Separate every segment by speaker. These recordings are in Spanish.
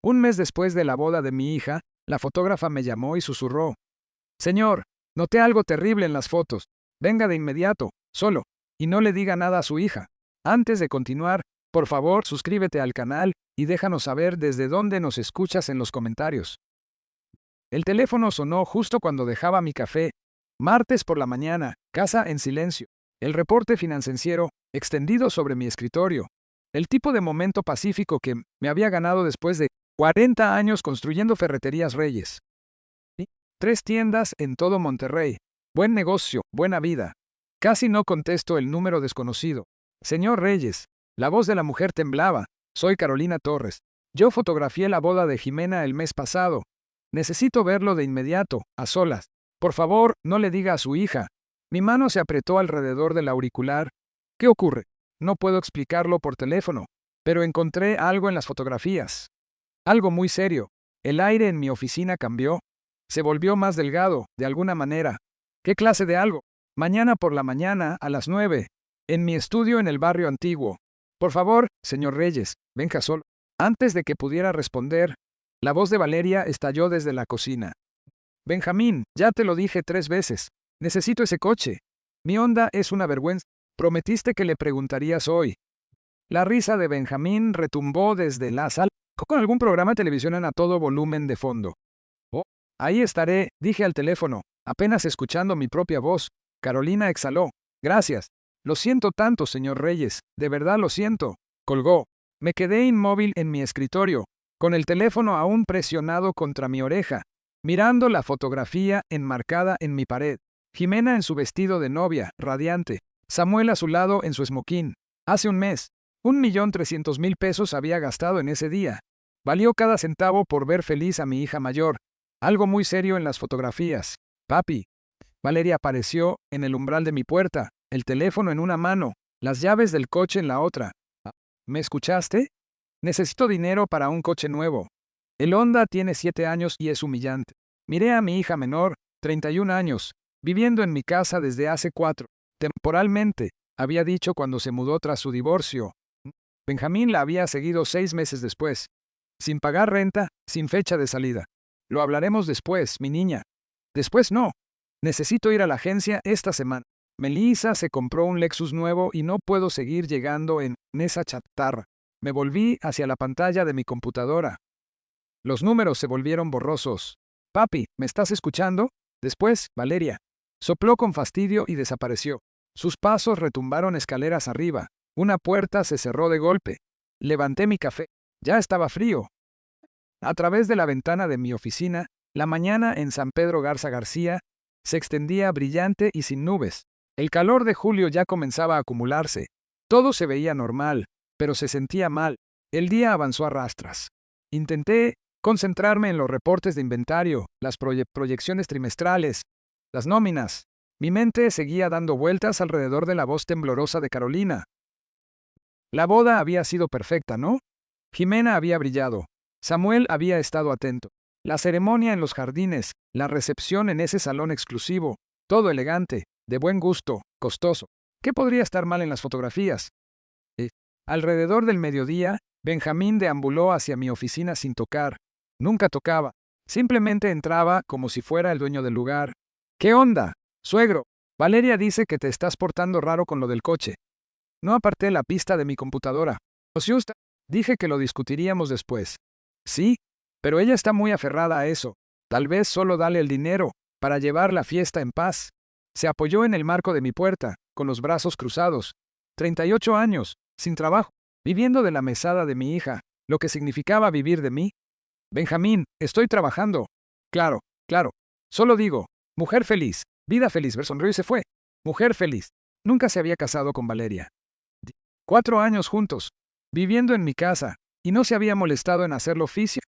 Speaker 1: Un mes después de la boda de mi hija, la fotógrafa me llamó y susurró: «Señor, noté algo terrible en las fotos. Venga de inmediato, solo, y no le diga nada a su hija. Antes de continuar, por favor, suscríbete al canal y déjanos saber desde dónde nos escuchas en los comentarios». El teléfono sonó justo cuando dejaba mi café. Martes por la mañana, casa en silencio. El reporte financiero, extendido sobre mi escritorio. El tipo de momento pacífico que me había ganado después de 40 años construyendo ferreterías Reyes. 3 tiendas en todo Monterrey. Buen negocio, buena vida. Casi no contesto el número desconocido. Señor Reyes. La voz de la mujer temblaba. Soy Carolina Torres. Yo fotografié la boda de Jimena el mes pasado. Necesito verlo de inmediato, a solas. Por favor, no le diga a su hija. Mi mano se apretó alrededor del auricular. ¿Qué ocurre? No puedo explicarlo por teléfono, pero encontré algo en las fotografías. Algo muy serio. El aire en mi oficina cambió. Se volvió más delgado, de alguna manera. ¿Qué clase de algo? Mañana por la mañana, a las 9. En mi estudio en el barrio antiguo. Por favor, señor Reyes, venga solo. Antes de que pudiera responder, la voz de Valeria estalló desde la cocina. Benjamín, ya te lo dije 3 veces. Necesito ese coche. Mi onda es una vergüenza. Prometiste que le preguntarías hoy. La risa de Benjamín retumbó desde la sala, con algún programa de televisión a todo volumen de fondo. Oh, ahí estaré, dije al teléfono, apenas escuchando mi propia voz. Carolina exhaló. Gracias. Lo siento tanto, señor Reyes, de verdad lo siento. Colgó. Me quedé inmóvil en mi escritorio, con el teléfono aún presionado contra mi oreja, mirando la fotografía enmarcada en mi pared. Jimena en su vestido de novia, radiante. Samuel a su lado en su esmoquín. Hace un mes, 1.300.000 pesos había gastado en ese día. Valió cada centavo por ver feliz a mi hija mayor. Algo muy serio en las fotografías. Papi. Valeria apareció en el umbral de mi puerta, el teléfono en una mano, las llaves del coche en la otra. ¿Me escuchaste? Necesito dinero para un coche nuevo. El Honda tiene 7 años y es humillante. Miré a mi hija menor, 31 años, viviendo en mi casa desde hace 4. Temporalmente, había dicho cuando se mudó tras su divorcio. Benjamín la había seguido 6 meses después. Sin pagar renta, sin fecha de salida. Lo hablaremos después, mi niña. Después no. Necesito ir a la agencia esta semana. Melissa se compró un Lexus nuevo y no puedo seguir llegando en esa chatarra. Me volví hacia la pantalla de mi computadora. Los números se volvieron borrosos. Papi, ¿me estás escuchando? Después, Valeria. Sopló con fastidio y desapareció. Sus pasos retumbaron escaleras arriba. Una puerta se cerró de golpe. Levanté mi café. Ya estaba frío. A través de la ventana de mi oficina, la mañana en San Pedro Garza García se extendía brillante y sin nubes. El calor de julio ya comenzaba a acumularse. Todo se veía normal, pero se sentía mal. El día avanzó a rastras. Intenté concentrarme en los reportes de inventario, las proyecciones trimestrales, las nóminas. Mi mente seguía dando vueltas alrededor de la voz temblorosa de Carolina. La boda había sido perfecta, ¿no? Jimena había brillado. Samuel había estado atento. La ceremonia en los jardines, la recepción en ese salón exclusivo, todo elegante, de buen gusto, costoso. ¿Qué podría estar mal en las fotografías? Alrededor del mediodía, Benjamín deambuló hacia mi oficina sin tocar. Nunca tocaba. Simplemente entraba como si fuera el dueño del lugar. ¿Qué onda, suegro? Valeria dice que te estás portando raro con lo del coche. No aparté la pista de mi computadora. Osiusta, dije que lo discutiríamos después. Sí, pero ella está muy aferrada a eso. Tal vez solo dale el dinero, para llevar la fiesta en paz. Se apoyó en el marco de mi puerta, con los brazos cruzados. 38 años, sin trabajo, viviendo de la mesada de mi hija, lo que significaba vivir de mí. Benjamín, estoy trabajando. Claro, claro. Solo digo, mujer feliz, vida feliz. Sonrió y se fue. Mujer feliz. Nunca se había casado con Valeria. 4 años juntos, viviendo en mi casa, y no se había molestado en hacerlo oficio.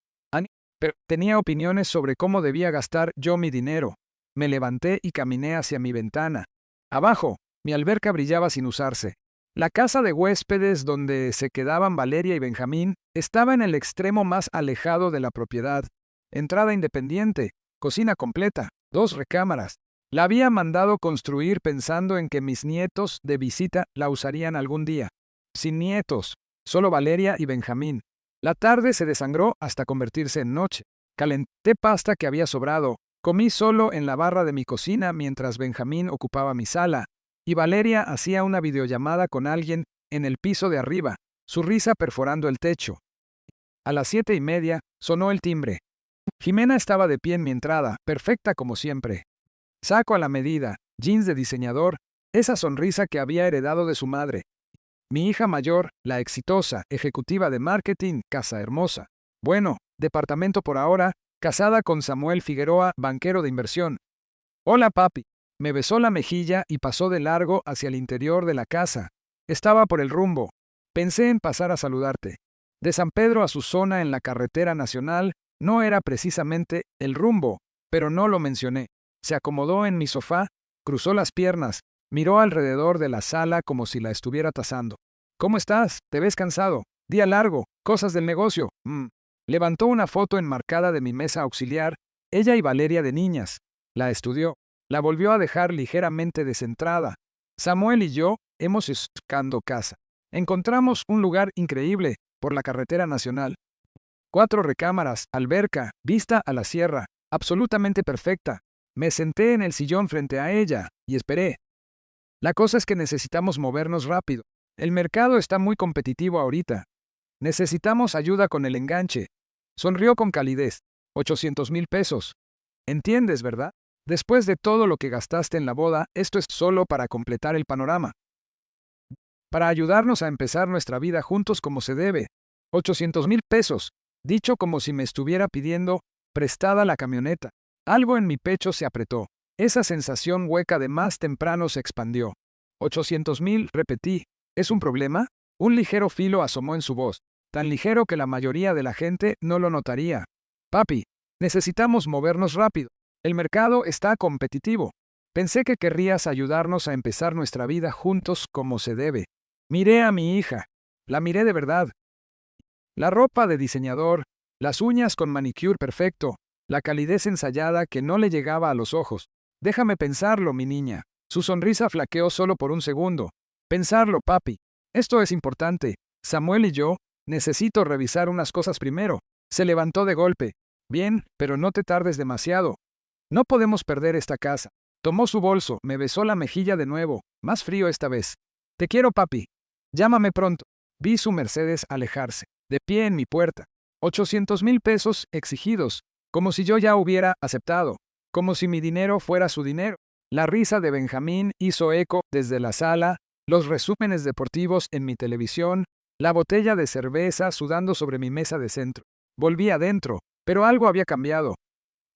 Speaker 1: Pero tenía opiniones sobre cómo debía gastar yo mi dinero. Me levanté y caminé hacia mi ventana. Abajo, mi alberca brillaba sin usarse. La casa de huéspedes donde se quedaban Valeria y Benjamín estaba en el extremo más alejado de la propiedad. Entrada independiente, cocina completa, 2 recámaras. La había mandado construir pensando en que mis nietos de visita la usarían algún día. Sin nietos, solo Valeria y Benjamín. La tarde se desangró hasta convertirse en noche. Calenté pasta que había sobrado, comí solo en la barra de mi cocina mientras Benjamín ocupaba mi sala, y Valeria hacía una videollamada con alguien en el piso de arriba, su risa perforando el techo. A las 7:30 sonó el timbre. Jimena estaba de pie en mi entrada, perfecta como siempre. Saco a la medida, jeans de diseñador, esa sonrisa que había heredado de su madre. Mi hija mayor, la exitosa, ejecutiva de marketing, casa hermosa. Bueno, departamento por ahora, casada con Samuel Figueroa, banquero de inversión. Hola, papi. Me besó la mejilla y pasó de largo hacia el interior de la casa. Estaba por el rumbo. Pensé en pasar a saludarte. De San Pedro a su zona en la carretera nacional no era precisamente el rumbo, pero no lo mencioné. Se acomodó en mi sofá, cruzó las piernas, miró alrededor de la sala como si la estuviera tasando. ¿Cómo estás? ¿Te ves cansado? Día largo, cosas del negocio. Levantó una foto enmarcada de mi mesa auxiliar, ella y Valeria de niñas. La estudió. La volvió a dejar ligeramente descentrada. Samuel y yo hemos buscando casa. Encontramos un lugar increíble, por la carretera nacional. 4 recámaras, alberca, vista a la sierra, absolutamente perfecta. Me senté en el sillón frente a ella, y esperé. La cosa es que necesitamos movernos rápido. El mercado está muy competitivo ahorita. Necesitamos ayuda con el enganche. Sonrió con calidez. 800,000 pesos. ¿Entiendes, verdad? Después de todo lo que gastaste en la boda, esto es solo para completar el panorama. Para ayudarnos a empezar nuestra vida juntos como se debe. 800,000 pesos. Dicho como si me estuviera pidiendo prestada la camioneta. Algo en mi pecho se apretó. Esa sensación hueca de más temprano se expandió. 800,000, repetí. ¿Es un problema? Un ligero filo asomó en su voz, tan ligero que la mayoría de la gente no lo notaría. Papi, necesitamos movernos rápido. El mercado está competitivo. Pensé que querrías ayudarnos a empezar nuestra vida juntos como se debe. Miré a mi hija. La miré de verdad. La ropa de diseñador, las uñas con manicure perfecto, la calidez ensayada que no le llegaba a los ojos. Déjame pensarlo, mi niña. Su sonrisa flaqueó solo por un segundo. Pensarlo, papi. Esto es importante. Samuel y yo, necesito revisar unas cosas primero. Se levantó de golpe. Bien, pero no te tardes demasiado. No podemos perder esta casa. Tomó su bolso, me besó la mejilla de nuevo, más frío esta vez. Te quiero, papi. Llámame pronto. Vi su Mercedes alejarse, de pie en mi puerta. 800,000 pesos exigidos, como si yo ya hubiera aceptado, como si mi dinero fuera su dinero. La risa de Benjamín hizo eco desde la sala, los resúmenes deportivos en mi televisión, la botella de cerveza sudando sobre mi mesa de centro. Volví adentro, pero algo había cambiado.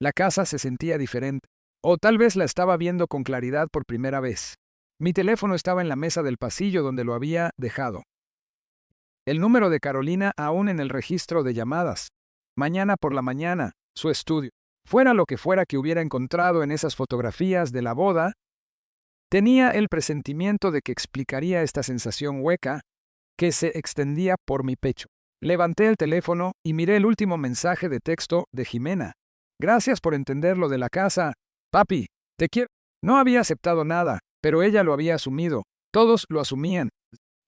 Speaker 1: La casa se sentía diferente. O tal vez la estaba viendo con claridad por primera vez. Mi teléfono estaba en la mesa del pasillo donde lo había dejado. El número de Carolina aún en el registro de llamadas. Mañana por la mañana, su estudio. Fuera lo que fuera que hubiera encontrado en esas fotografías de la boda, tenía el presentimiento de que explicaría esta sensación hueca que se extendía por mi pecho. Levanté el teléfono y miré el último mensaje de texto de Jimena. Gracias por entender lo de la casa. Papi, te quiero. No había aceptado nada, pero ella lo había asumido. Todos lo asumían.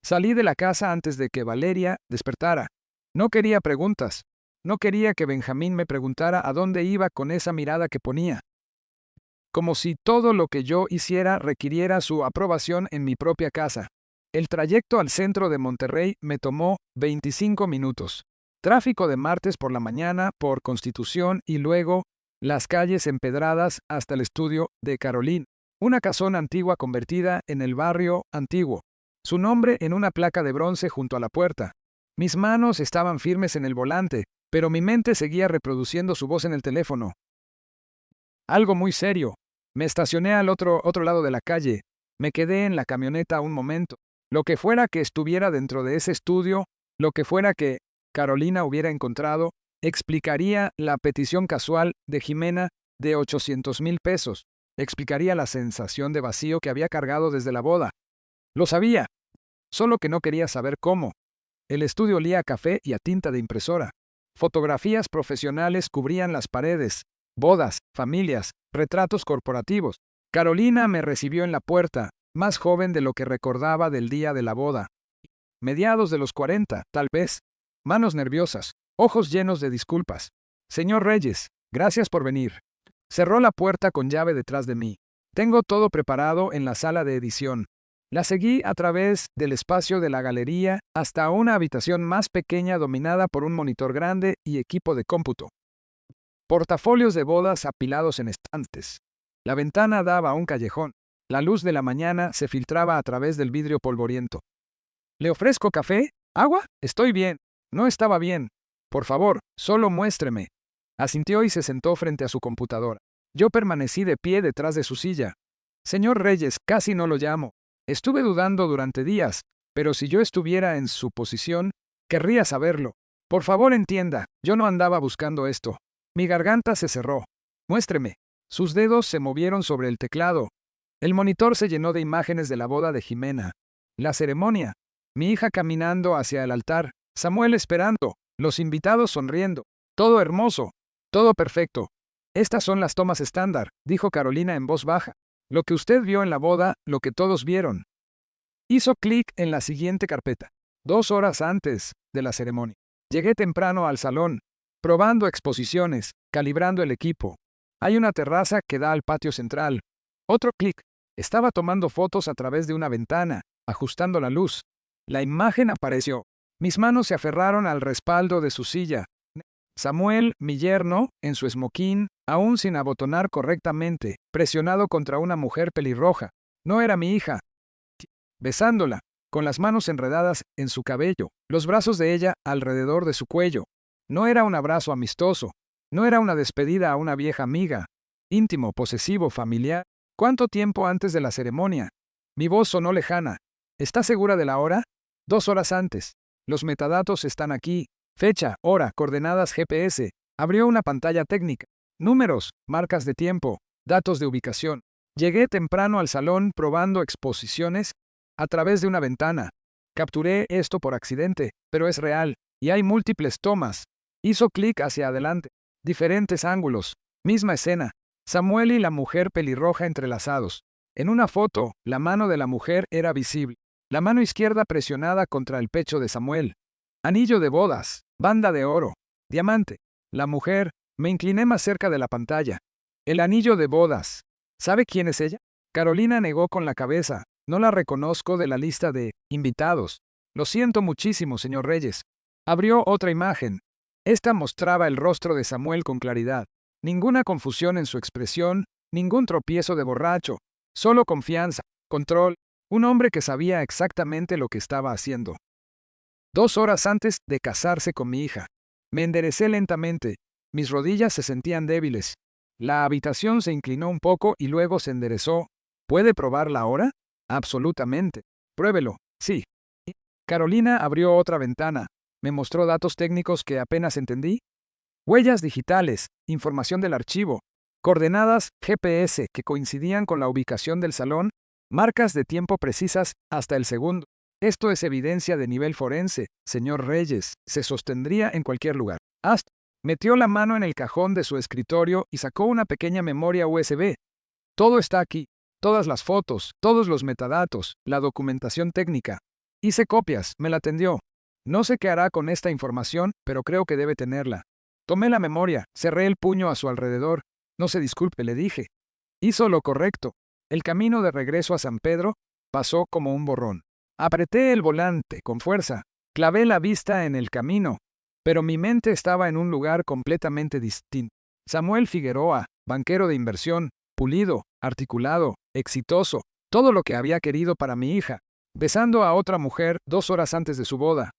Speaker 1: Salí de la casa antes de que Valeria despertara. No quería preguntas. No quería que Benjamín me preguntara a dónde iba con esa mirada que ponía. Como si todo lo que yo hiciera requiriera su aprobación en mi propia casa. El trayecto al centro de Monterrey me tomó 25 minutos. Tráfico de martes por la mañana por Constitución y luego las calles empedradas hasta el estudio de Carolina, una casona antigua convertida en el barrio antiguo. Su nombre en una placa de bronce junto a la puerta. Mis manos estaban firmes en el volante, pero mi mente seguía reproduciendo su voz en el teléfono. Algo muy serio. Me estacioné al otro lado de la calle. Me quedé en la camioneta un momento. Lo que fuera que estuviera dentro de ese estudio, lo que fuera que Carolina hubiera encontrado, explicaría la petición casual de Jimena de 800,000 pesos. Explicaría la sensación de vacío que había cargado desde la boda. Lo sabía, solo que no quería saber cómo. El estudio olía a café y a tinta de impresora. Fotografías profesionales cubrían las paredes. Bodas, familias, retratos corporativos. Carolina me recibió en la puerta, más joven de lo que recordaba del día de la boda. Mediados de los 40, tal vez. Manos nerviosas, ojos llenos de disculpas. Señor Reyes, gracias por venir. Cerró la puerta con llave detrás de mí. Tengo todo preparado en la sala de edición. La seguí a través del espacio de la galería hasta una habitación más pequeña dominada por un monitor grande y equipo de cómputo. Portafolios de bodas apilados en estantes. La ventana daba a un callejón. La luz de la mañana se filtraba a través del vidrio polvoriento. ¿Le ofrezco café? ¿Agua? Estoy bien. No estaba bien. Por favor, solo muéstreme. Asintió y se sentó frente a su computadora. Yo permanecí de pie detrás de su silla. Señor Reyes, casi no lo llamo. Estuve dudando durante días, pero si yo estuviera en su posición, querría saberlo. Por favor, entienda, yo no andaba buscando esto. Mi garganta se cerró. Muéstreme. Sus dedos se movieron sobre el teclado. El monitor se llenó de imágenes de la boda de Jimena. La ceremonia. Mi hija caminando hacia el altar. Samuel esperando. Los invitados sonriendo. Todo hermoso. Todo perfecto. Estas son las tomas estándar, dijo Carolina en voz baja. Lo que usted vio en la boda, lo que todos vieron. Hizo clic en la siguiente carpeta. 2 horas antes de la ceremonia. Llegué temprano al salón, probando exposiciones, calibrando el equipo. Hay una terraza que da al patio central. Otro clic. Estaba tomando fotos a través de una ventana, ajustando la luz. La imagen apareció. Mis manos se aferraron al respaldo de su silla. Samuel, mi yerno, en su esmoquín, aún sin abotonar correctamente, presionado contra una mujer pelirroja. No era mi hija. Besándola, con las manos enredadas en su cabello, los brazos de ella alrededor de su cuello. No era un abrazo amistoso. No era una despedida a una vieja amiga. Íntimo, posesivo, familiar. ¿Cuánto tiempo antes de la ceremonia? Mi voz sonó lejana. ¿Está segura de la hora? 2 horas antes. Los metadatos están aquí. Fecha, hora, coordenadas GPS. Abrió una pantalla técnica. Números, marcas de tiempo, datos de ubicación. Llegué temprano al salón probando exposiciones a través de una ventana. Capturé esto por accidente, pero es real, y hay múltiples tomas. Hizo clic hacia adelante. Diferentes ángulos. Misma escena. Samuel y la mujer pelirroja entrelazados. En una foto, la mano de la mujer era visible. La mano izquierda presionada contra el pecho de Samuel. Anillo de bodas, banda de oro, diamante. La mujer, me incliné más cerca de la pantalla. El anillo de bodas. ¿Sabe quién es ella? Carolina negó con la cabeza. No la reconozco de la lista de invitados. Lo siento muchísimo, señor Reyes. Abrió otra imagen. Esta mostraba el rostro de Samuel con claridad. Ninguna confusión en su expresión, ningún tropiezo de borracho. Solo confianza, control. Un hombre que sabía exactamente lo que estaba haciendo. 2 horas antes de casarse con mi hija. Me enderecé lentamente. Mis rodillas se sentían débiles. La habitación se inclinó un poco y luego se enderezó. ¿Puede probarla ahora? Absolutamente. Pruébelo. Sí. Carolina abrió otra ventana. Me mostró datos técnicos que apenas entendí. Huellas digitales, información del archivo, coordenadas GPS que coincidían con la ubicación del salón, marcas de tiempo precisas hasta el segundo. Esto es evidencia de nivel forense, señor Reyes. Se sostendría en cualquier lugar. Ast metió la mano en el cajón de su escritorio y sacó una pequeña memoria USB. Todo está aquí. Todas las fotos, todos los metadatos, la documentación técnica. Hice copias, me la tendió. No sé qué hará con esta información, pero creo que debe tenerla. Tomé la memoria, cerré el puño a su alrededor. No se disculpe, le dije. Hizo lo correcto. El camino de regreso a San Pedro pasó como un borrón. Apreté el volante con fuerza, clavé la vista en el camino, pero mi mente estaba en un lugar completamente distinto. Samuel Figueroa, banquero de inversión, pulido, articulado, exitoso, todo lo que había querido para mi hija, besando a otra mujer 2 horas antes de su boda.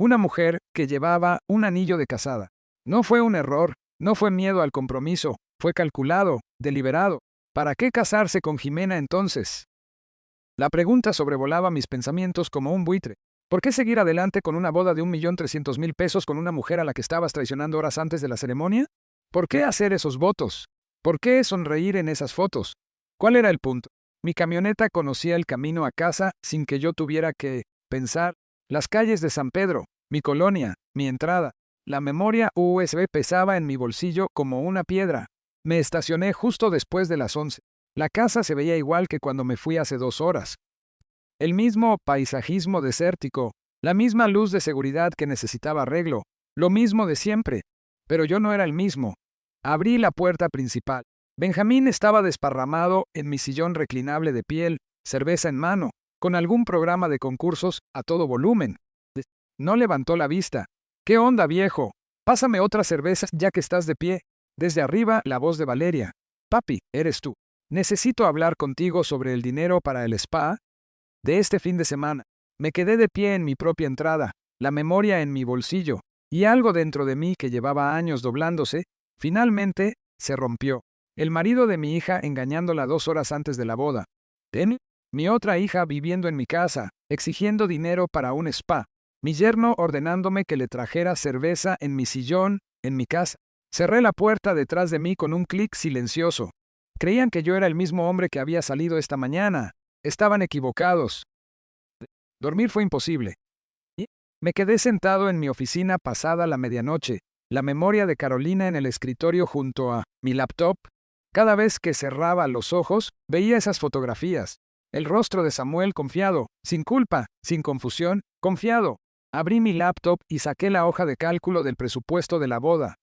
Speaker 1: Una mujer que llevaba un anillo de casada. No fue un error, no fue miedo al compromiso, fue calculado, deliberado. ¿Para qué casarse con Jimena entonces? La pregunta sobrevolaba mis pensamientos como un buitre. ¿Por qué seguir adelante con una boda de 1.300.000 pesos con una mujer a la que estabas traicionando horas antes de la ceremonia? ¿Por qué hacer esos votos? ¿Por qué sonreír en esas fotos? ¿Cuál era el punto? Mi camioneta conocía el camino a casa sin que yo tuviera que pensar. Las calles de San Pedro, mi colonia, mi entrada. La memoria USB pesaba en mi bolsillo como una piedra. Me estacioné justo después de las 11. La casa se veía igual que cuando me fui hace 2 horas. El mismo paisajismo desértico, la misma luz de seguridad que necesitaba arreglo, Lo mismo de siempre. Pero yo no era el mismo. Abrí la puerta principal. Benjamín estaba desparramado en mi sillón reclinable de piel, cerveza en mano, con algún programa de concursos a todo volumen. No levantó la vista. ¿Qué onda, viejo? Pásame otra cerveza ya que estás de pie. Desde arriba, la voz de Valeria. Papi, eres tú. Necesito hablar contigo sobre el dinero para el spa de este fin de semana. Me quedé de pie en mi propia entrada, la memoria en mi bolsillo, y algo dentro de mí que llevaba años doblándose, finalmente se rompió. El marido de mi hija engañándola 2 horas antes de la boda. Ten, mi otra hija viviendo en mi casa, exigiendo dinero para un spa. Mi yerno ordenándome que le trajera cerveza en mi sillón, en mi casa. Cerré la puerta detrás de mí con un clic silencioso. Creían que yo era el mismo hombre que había salido esta mañana. Estaban equivocados. Dormir fue imposible. Y me quedé sentado en mi oficina pasada la medianoche, la memoria de Carolina en el escritorio junto a mi laptop. Cada vez que cerraba los ojos, veía esas fotografías. El rostro de Samuel confiado, sin culpa, sin confusión, confiado. Abrí mi laptop y saqué la hoja de cálculo del presupuesto de la boda.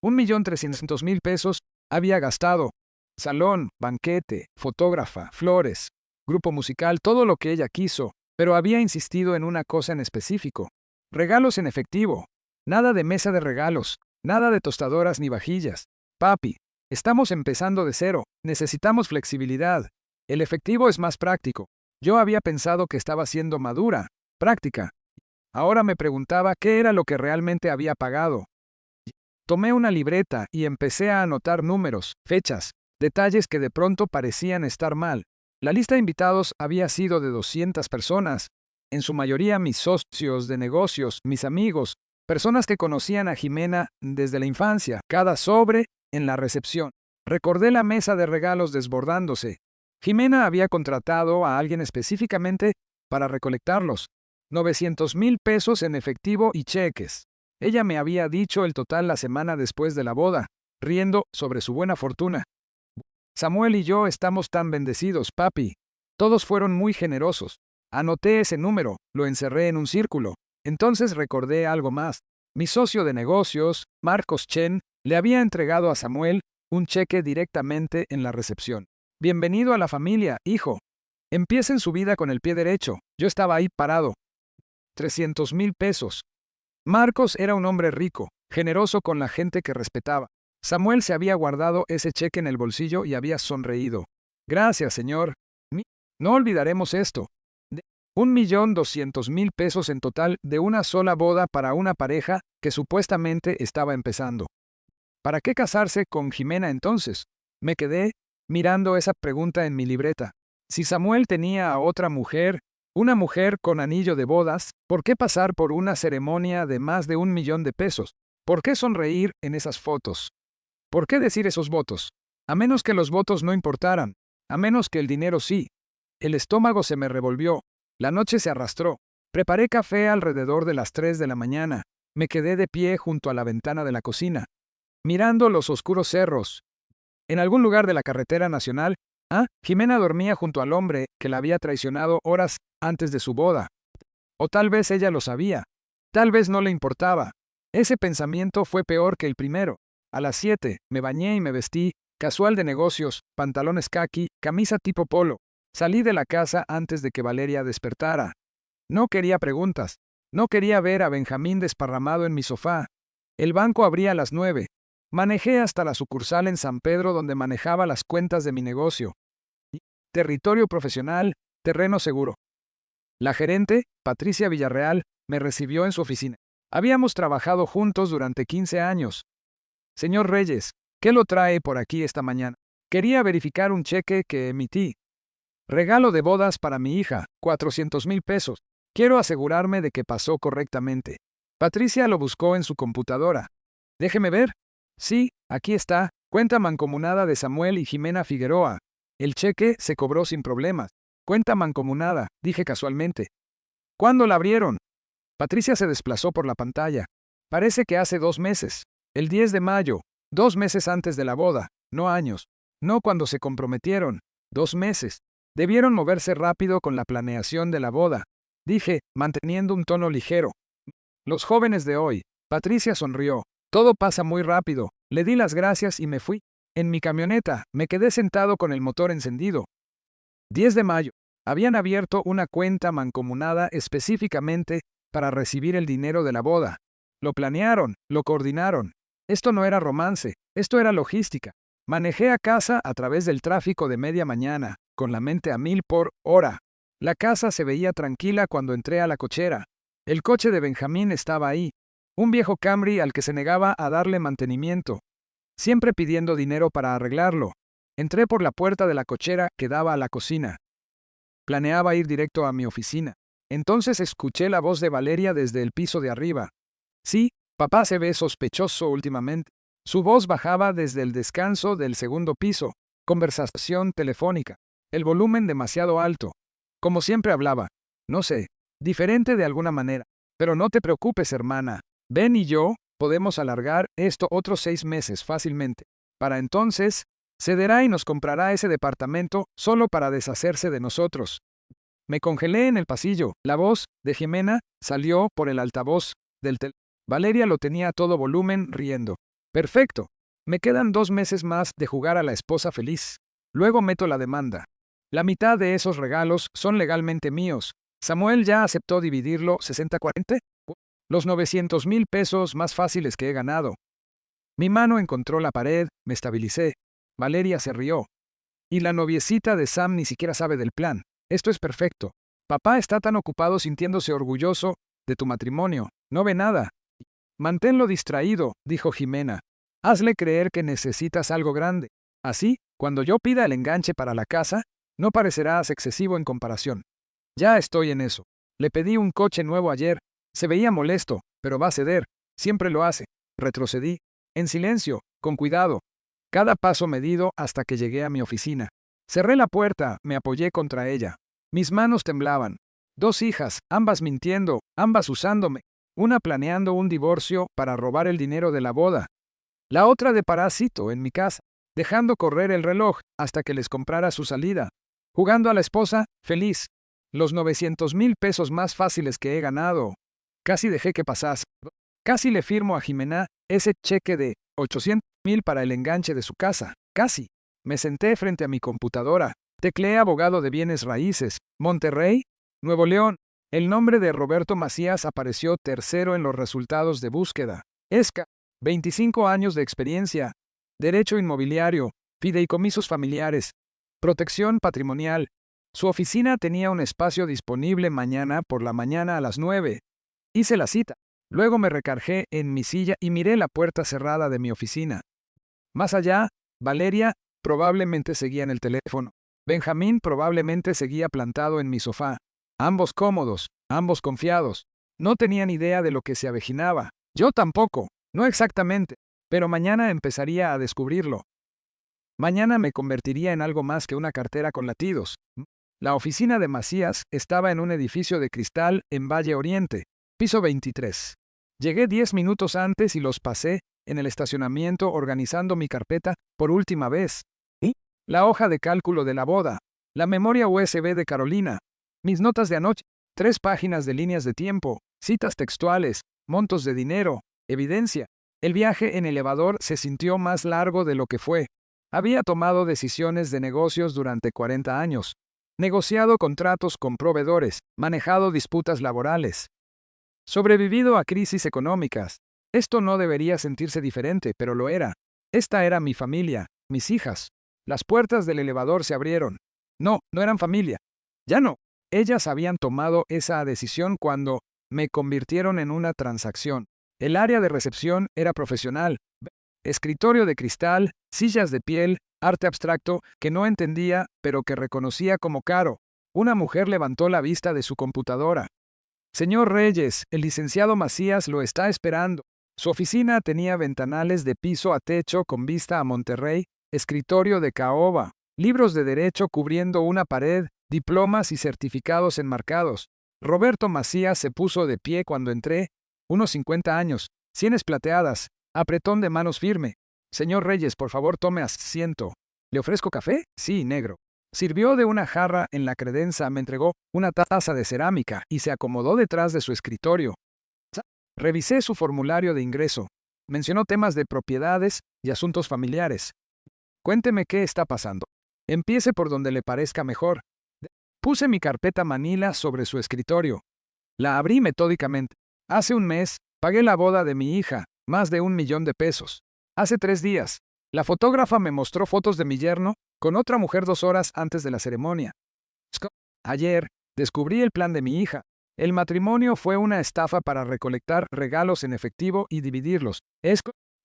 Speaker 1: 1.300.000 pesos había gastado. Salón, banquete, fotógrafa, flores, grupo musical, todo lo que ella quiso, pero había insistido en una cosa en específico. Regalos en efectivo. Nada de mesa de regalos, nada de tostadoras ni vajillas. Papi, estamos empezando de cero, necesitamos flexibilidad. El efectivo es más práctico. Yo había pensado que estaba siendo madura, práctica. Ahora me preguntaba qué era lo que realmente había pagado. Tomé una libreta y empecé a anotar números, fechas, detalles que de pronto parecían estar mal. La lista de invitados había sido de 200 personas, en su mayoría mis socios de negocios, mis amigos, personas que conocían a Jimena desde la infancia, cada sobre en la recepción. Recordé la mesa de regalos desbordándose. Jimena había contratado a alguien específicamente para recolectarlos. 900.000 pesos en efectivo y cheques. Ella me había dicho el total la semana después de la boda, riendo sobre su buena fortuna. Samuel y yo estamos tan bendecidos, papi. Todos fueron muy generosos. Anoté ese número, lo encerré en un círculo. Entonces recordé algo más. Mi socio de negocios, Marcos Chen, le había entregado a Samuel un cheque directamente en la recepción. Bienvenido a la familia, hijo. Empiecen su vida con el pie derecho. Yo estaba ahí parado. 300.000 pesos. Marcos era un hombre rico, generoso con la gente que respetaba. Samuel se había guardado ese cheque en el bolsillo y había sonreído. Gracias, señor. No olvidaremos esto. 1.200.000 pesos en total de una sola boda para una pareja que supuestamente estaba empezando. ¿Para qué casarse con Jimena entonces? Me quedé mirando esa pregunta en mi libreta. Si Samuel tenía a otra mujer, una mujer con anillo de bodas, ¿por qué pasar por una ceremonia de más de 1.000.000 de pesos? ¿Por qué sonreír en esas fotos? ¿Por qué decir esos votos? A menos que los votos no importaran, a menos que el dinero sí. El estómago se me revolvió, la noche se arrastró. Preparé café alrededor de las 3 de la mañana. Me quedé de pie junto a la ventana de la cocina, mirando los oscuros cerros. En algún lugar de la carretera nacional, Jimena dormía junto al hombre que la había traicionado horas antes de su boda. O tal vez ella lo sabía. Tal vez no le importaba. Ese pensamiento fue peor que el primero. A las 7, me bañé y me vestí, casual de negocios, pantalones caqui, camisa tipo polo. Salí de la casa antes de que Valeria despertara. No quería preguntas. No quería ver a Benjamín desparramado en mi sofá. El banco abría a las 9. Manejé hasta la sucursal en San Pedro donde manejaba las cuentas de mi negocio. Territorio profesional, terreno seguro. La gerente, Patricia Villarreal, me recibió en su oficina. Habíamos trabajado juntos durante 15 años. Señor Reyes, ¿qué lo trae por aquí esta mañana? Quería verificar un cheque que emití. Regalo de bodas para mi hija, 400.000 pesos. Quiero asegurarme de que pasó correctamente. Patricia lo buscó en su computadora. Déjeme ver. Sí, aquí está, cuenta mancomunada de Samuel y Jimena Figueroa. El cheque se cobró sin problemas. Cuenta mancomunada, dije casualmente. ¿Cuándo la abrieron? Patricia se desplazó por la pantalla. Parece que hace 2 meses. El 10 de mayo, 2 meses antes de la boda, no años. No cuando se comprometieron. 2 meses. Debieron moverse rápido con la planeación de la boda. Dije, manteniendo un tono ligero. Los jóvenes de hoy, Patricia sonrió. Todo pasa muy rápido. Le di las gracias y me fui. En mi camioneta, me quedé sentado con el motor encendido. 10 de mayo. Habían abierto una cuenta mancomunada específicamente para recibir el dinero de la boda. Lo planearon, lo coordinaron. Esto no era romance, esto era logística. Manejé a casa a través del tráfico de media mañana, con la mente a 1000 por hora. La casa se veía tranquila cuando entré a la cochera. El coche de Benjamín estaba ahí, un viejo Camry al que se negaba a darle mantenimiento, siempre pidiendo dinero para arreglarlo. Entré por la puerta de la cochera que daba a la cocina. Planeaba ir directo a mi oficina. Entonces escuché la voz de Valeria desde el piso de arriba. Sí, papá se ve sospechoso últimamente. Su voz bajaba desde el descanso del segundo piso. Conversación telefónica. El volumen demasiado alto. Como siempre hablaba. No sé, diferente de alguna manera. Pero no te preocupes, hermana. Ben y yo podemos alargar esto otros 6 meses fácilmente. Para entonces, cederá y nos comprará ese departamento solo para deshacerse de nosotros. Me congelé en el pasillo. La voz de Jimena salió por el altavoz del teléfono. Valeria lo tenía a todo volumen, riendo. Perfecto. Me quedan 2 meses más de jugar a la esposa feliz. Luego meto la demanda. La mitad de esos regalos son legalmente míos. Samuel ya aceptó dividirlo 60-40. Los 900,000 pesos más fáciles que he ganado. Mi mano encontró la pared, me estabilicé. Valeria se rió. Y la noviecita de Sam ni siquiera sabe del plan. Esto es perfecto. Papá está tan ocupado sintiéndose orgulloso de tu matrimonio. No ve nada. Manténlo distraído, dijo Jimena. Hazle creer que necesitas algo grande. Así, cuando yo pida el enganche para la casa, no parecerás excesivo en comparación. Ya estoy en eso. Le pedí un coche nuevo ayer. Se veía molesto, pero va a ceder. Siempre lo hace. Retrocedí. En silencio, con cuidado. Cada paso medido hasta que llegué a mi oficina. Cerré la puerta, me apoyé contra ella. Mis manos temblaban. 2 hijas, ambas mintiendo, ambas usándome. Una planeando un divorcio para robar el dinero de la boda. La otra de parásito en mi casa, dejando correr el reloj hasta que les comprara su salida. Jugando a la esposa, feliz. Los 900,000 pesos más fáciles que he ganado. Casi dejé que pasase. Casi le firmo a Jimena ese cheque de 800,000 para el enganche de su casa. Casi. Me senté frente a mi computadora. Tecleé abogado de bienes raíces. Monterrey, Nuevo León. El nombre de Roberto Macías apareció tercero en los resultados de búsqueda. ESCA, 25 años de experiencia. Derecho inmobiliario, fideicomisos familiares, protección patrimonial. Su oficina tenía un espacio disponible mañana por la mañana a las 9. Hice la cita. Luego me recargué en mi silla y miré la puerta cerrada de mi oficina. Más allá, Valeria probablemente seguía en el teléfono. Benjamín probablemente seguía plantado en mi sofá. Ambos cómodos, ambos confiados. No tenían idea de lo que se avecinaba. Yo tampoco, no exactamente, pero mañana empezaría a descubrirlo. Mañana me convertiría en algo más que una cartera con latidos. La oficina de Macías estaba en un edificio de cristal en Valle Oriente, piso 23. Llegué 10 minutos antes y los pasé en el estacionamiento organizando mi carpeta por última vez. ¿Y? La hoja de cálculo de la boda, la memoria USB de Carolina, mis notas de anoche, 3 páginas de líneas de tiempo, citas textuales, montos de dinero, evidencia. El viaje en elevador se sintió más largo de lo que fue. Había tomado decisiones de negocios durante 40 años. Negociado contratos con proveedores, manejado disputas laborales. Sobrevivido a crisis económicas. Esto no debería sentirse diferente, pero lo era. Esta era mi familia, mis hijas. Las puertas del elevador se abrieron. No, no eran familia. Ya no. Ellas habían tomado esa decisión cuando me convirtieron en una transacción. El área de recepción era profesional. Escritorio de cristal, sillas de piel, arte abstracto que no entendía, pero que reconocía como caro. Una mujer levantó la vista de su computadora. Señor Reyes, el licenciado Macías lo está esperando. Su oficina tenía ventanales de piso a techo con vista a Monterrey, escritorio de caoba, libros de derecho cubriendo una pared, diplomas y certificados enmarcados. Roberto Macías se puso de pie cuando entré, unos 50 años, sienes plateadas, apretón de manos firme. Señor Reyes, por favor tome asiento. ¿Le ofrezco café? Sí, negro. Sirvió de una jarra en la credenza, me entregó una taza de cerámica y se acomodó detrás de su escritorio. Revisé su formulario de ingreso. Mencionó temas de propiedades y asuntos familiares. Cuénteme qué está pasando. Empiece por donde le parezca mejor. Puse mi carpeta Manila sobre su escritorio. La abrí metódicamente. Hace un mes, pagué la boda de mi hija, más de $1,000,000. Hace 3 días, la fotógrafa me mostró fotos de mi yerno con otra mujer 2 horas antes de la ceremonia. Ayer, descubrí el plan de mi hija. El matrimonio fue una estafa para recolectar regalos en efectivo y dividirlos.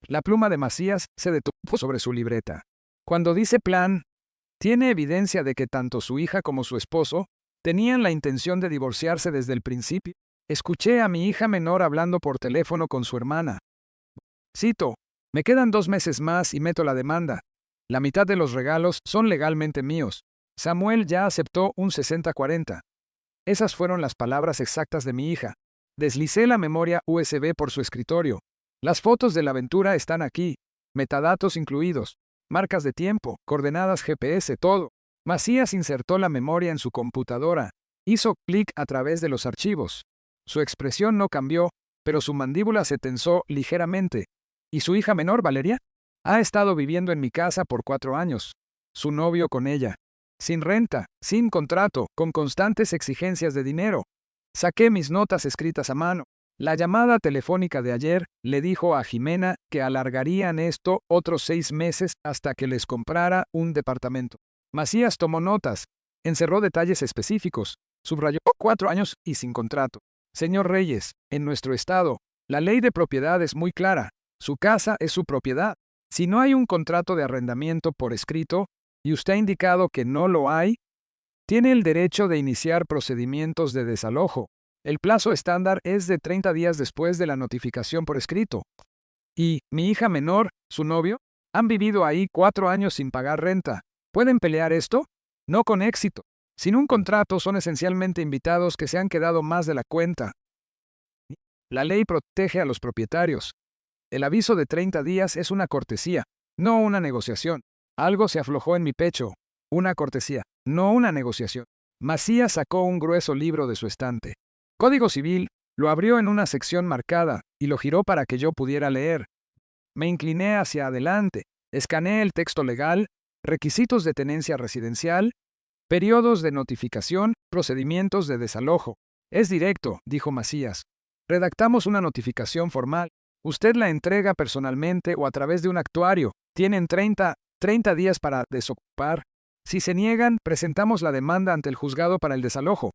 Speaker 1: La pluma de Macías se detuvo sobre su libreta. Cuando dice plan, tiene evidencia de que tanto su hija como su esposo tenían la intención de divorciarse desde el principio. Escuché a mi hija menor hablando por teléfono con su hermana. Cito, me quedan 2 meses más y meto la demanda. La mitad de los regalos son legalmente míos. Samuel ya aceptó un 60-40. Esas fueron las palabras exactas de mi hija. Deslicé la memoria USB por su escritorio. Las fotos de la aventura están aquí. Metadatos incluidos. Marcas de tiempo, coordenadas GPS, todo. Macías insertó la memoria en su computadora. Hizo clic a través de los archivos. Su expresión no cambió, pero su mandíbula se tensó ligeramente. ¿Y su hija menor, Valeria? Ha estado viviendo en mi casa por 4 años. Su novio con ella. Sin renta, sin contrato, con constantes exigencias de dinero. Saqué mis notas escritas a mano. La llamada telefónica de ayer le dijo a Jimena que alargarían esto otros 6 meses hasta que les comprara un departamento. Macías tomó notas, encerró detalles específicos, subrayó 4 años y sin contrato. Señor Reyes, en nuestro estado, la ley de propiedad es muy clara. Su casa es su propiedad. Si no hay un contrato de arrendamiento por escrito, y usted ha indicado que no lo hay, tiene el derecho de iniciar procedimientos de desalojo. El plazo estándar es de 30 días después de la notificación por escrito. Y mi hija menor, su novio, han vivido ahí 4 años sin pagar renta. ¿Pueden pelear esto? No con éxito. Sin un contrato son esencialmente invitados que se han quedado más de la cuenta. La ley protege a los propietarios. El aviso de 30 días es una cortesía, no una negociación. Algo se aflojó en mi pecho. Una cortesía, no una negociación. Macías sacó un grueso libro de su estante. Código Civil, lo abrió en una sección marcada y lo giró para que yo pudiera leer. Me incliné hacia adelante, escaneé el texto legal, requisitos de tenencia residencial, periodos de notificación, procedimientos de desalojo. Es directo, dijo Macías. Redactamos una notificación formal. Usted la entrega personalmente o a través de un actuario. Tienen 30 días para desocupar. Si se niegan, presentamos la demanda ante el juzgado para el desalojo.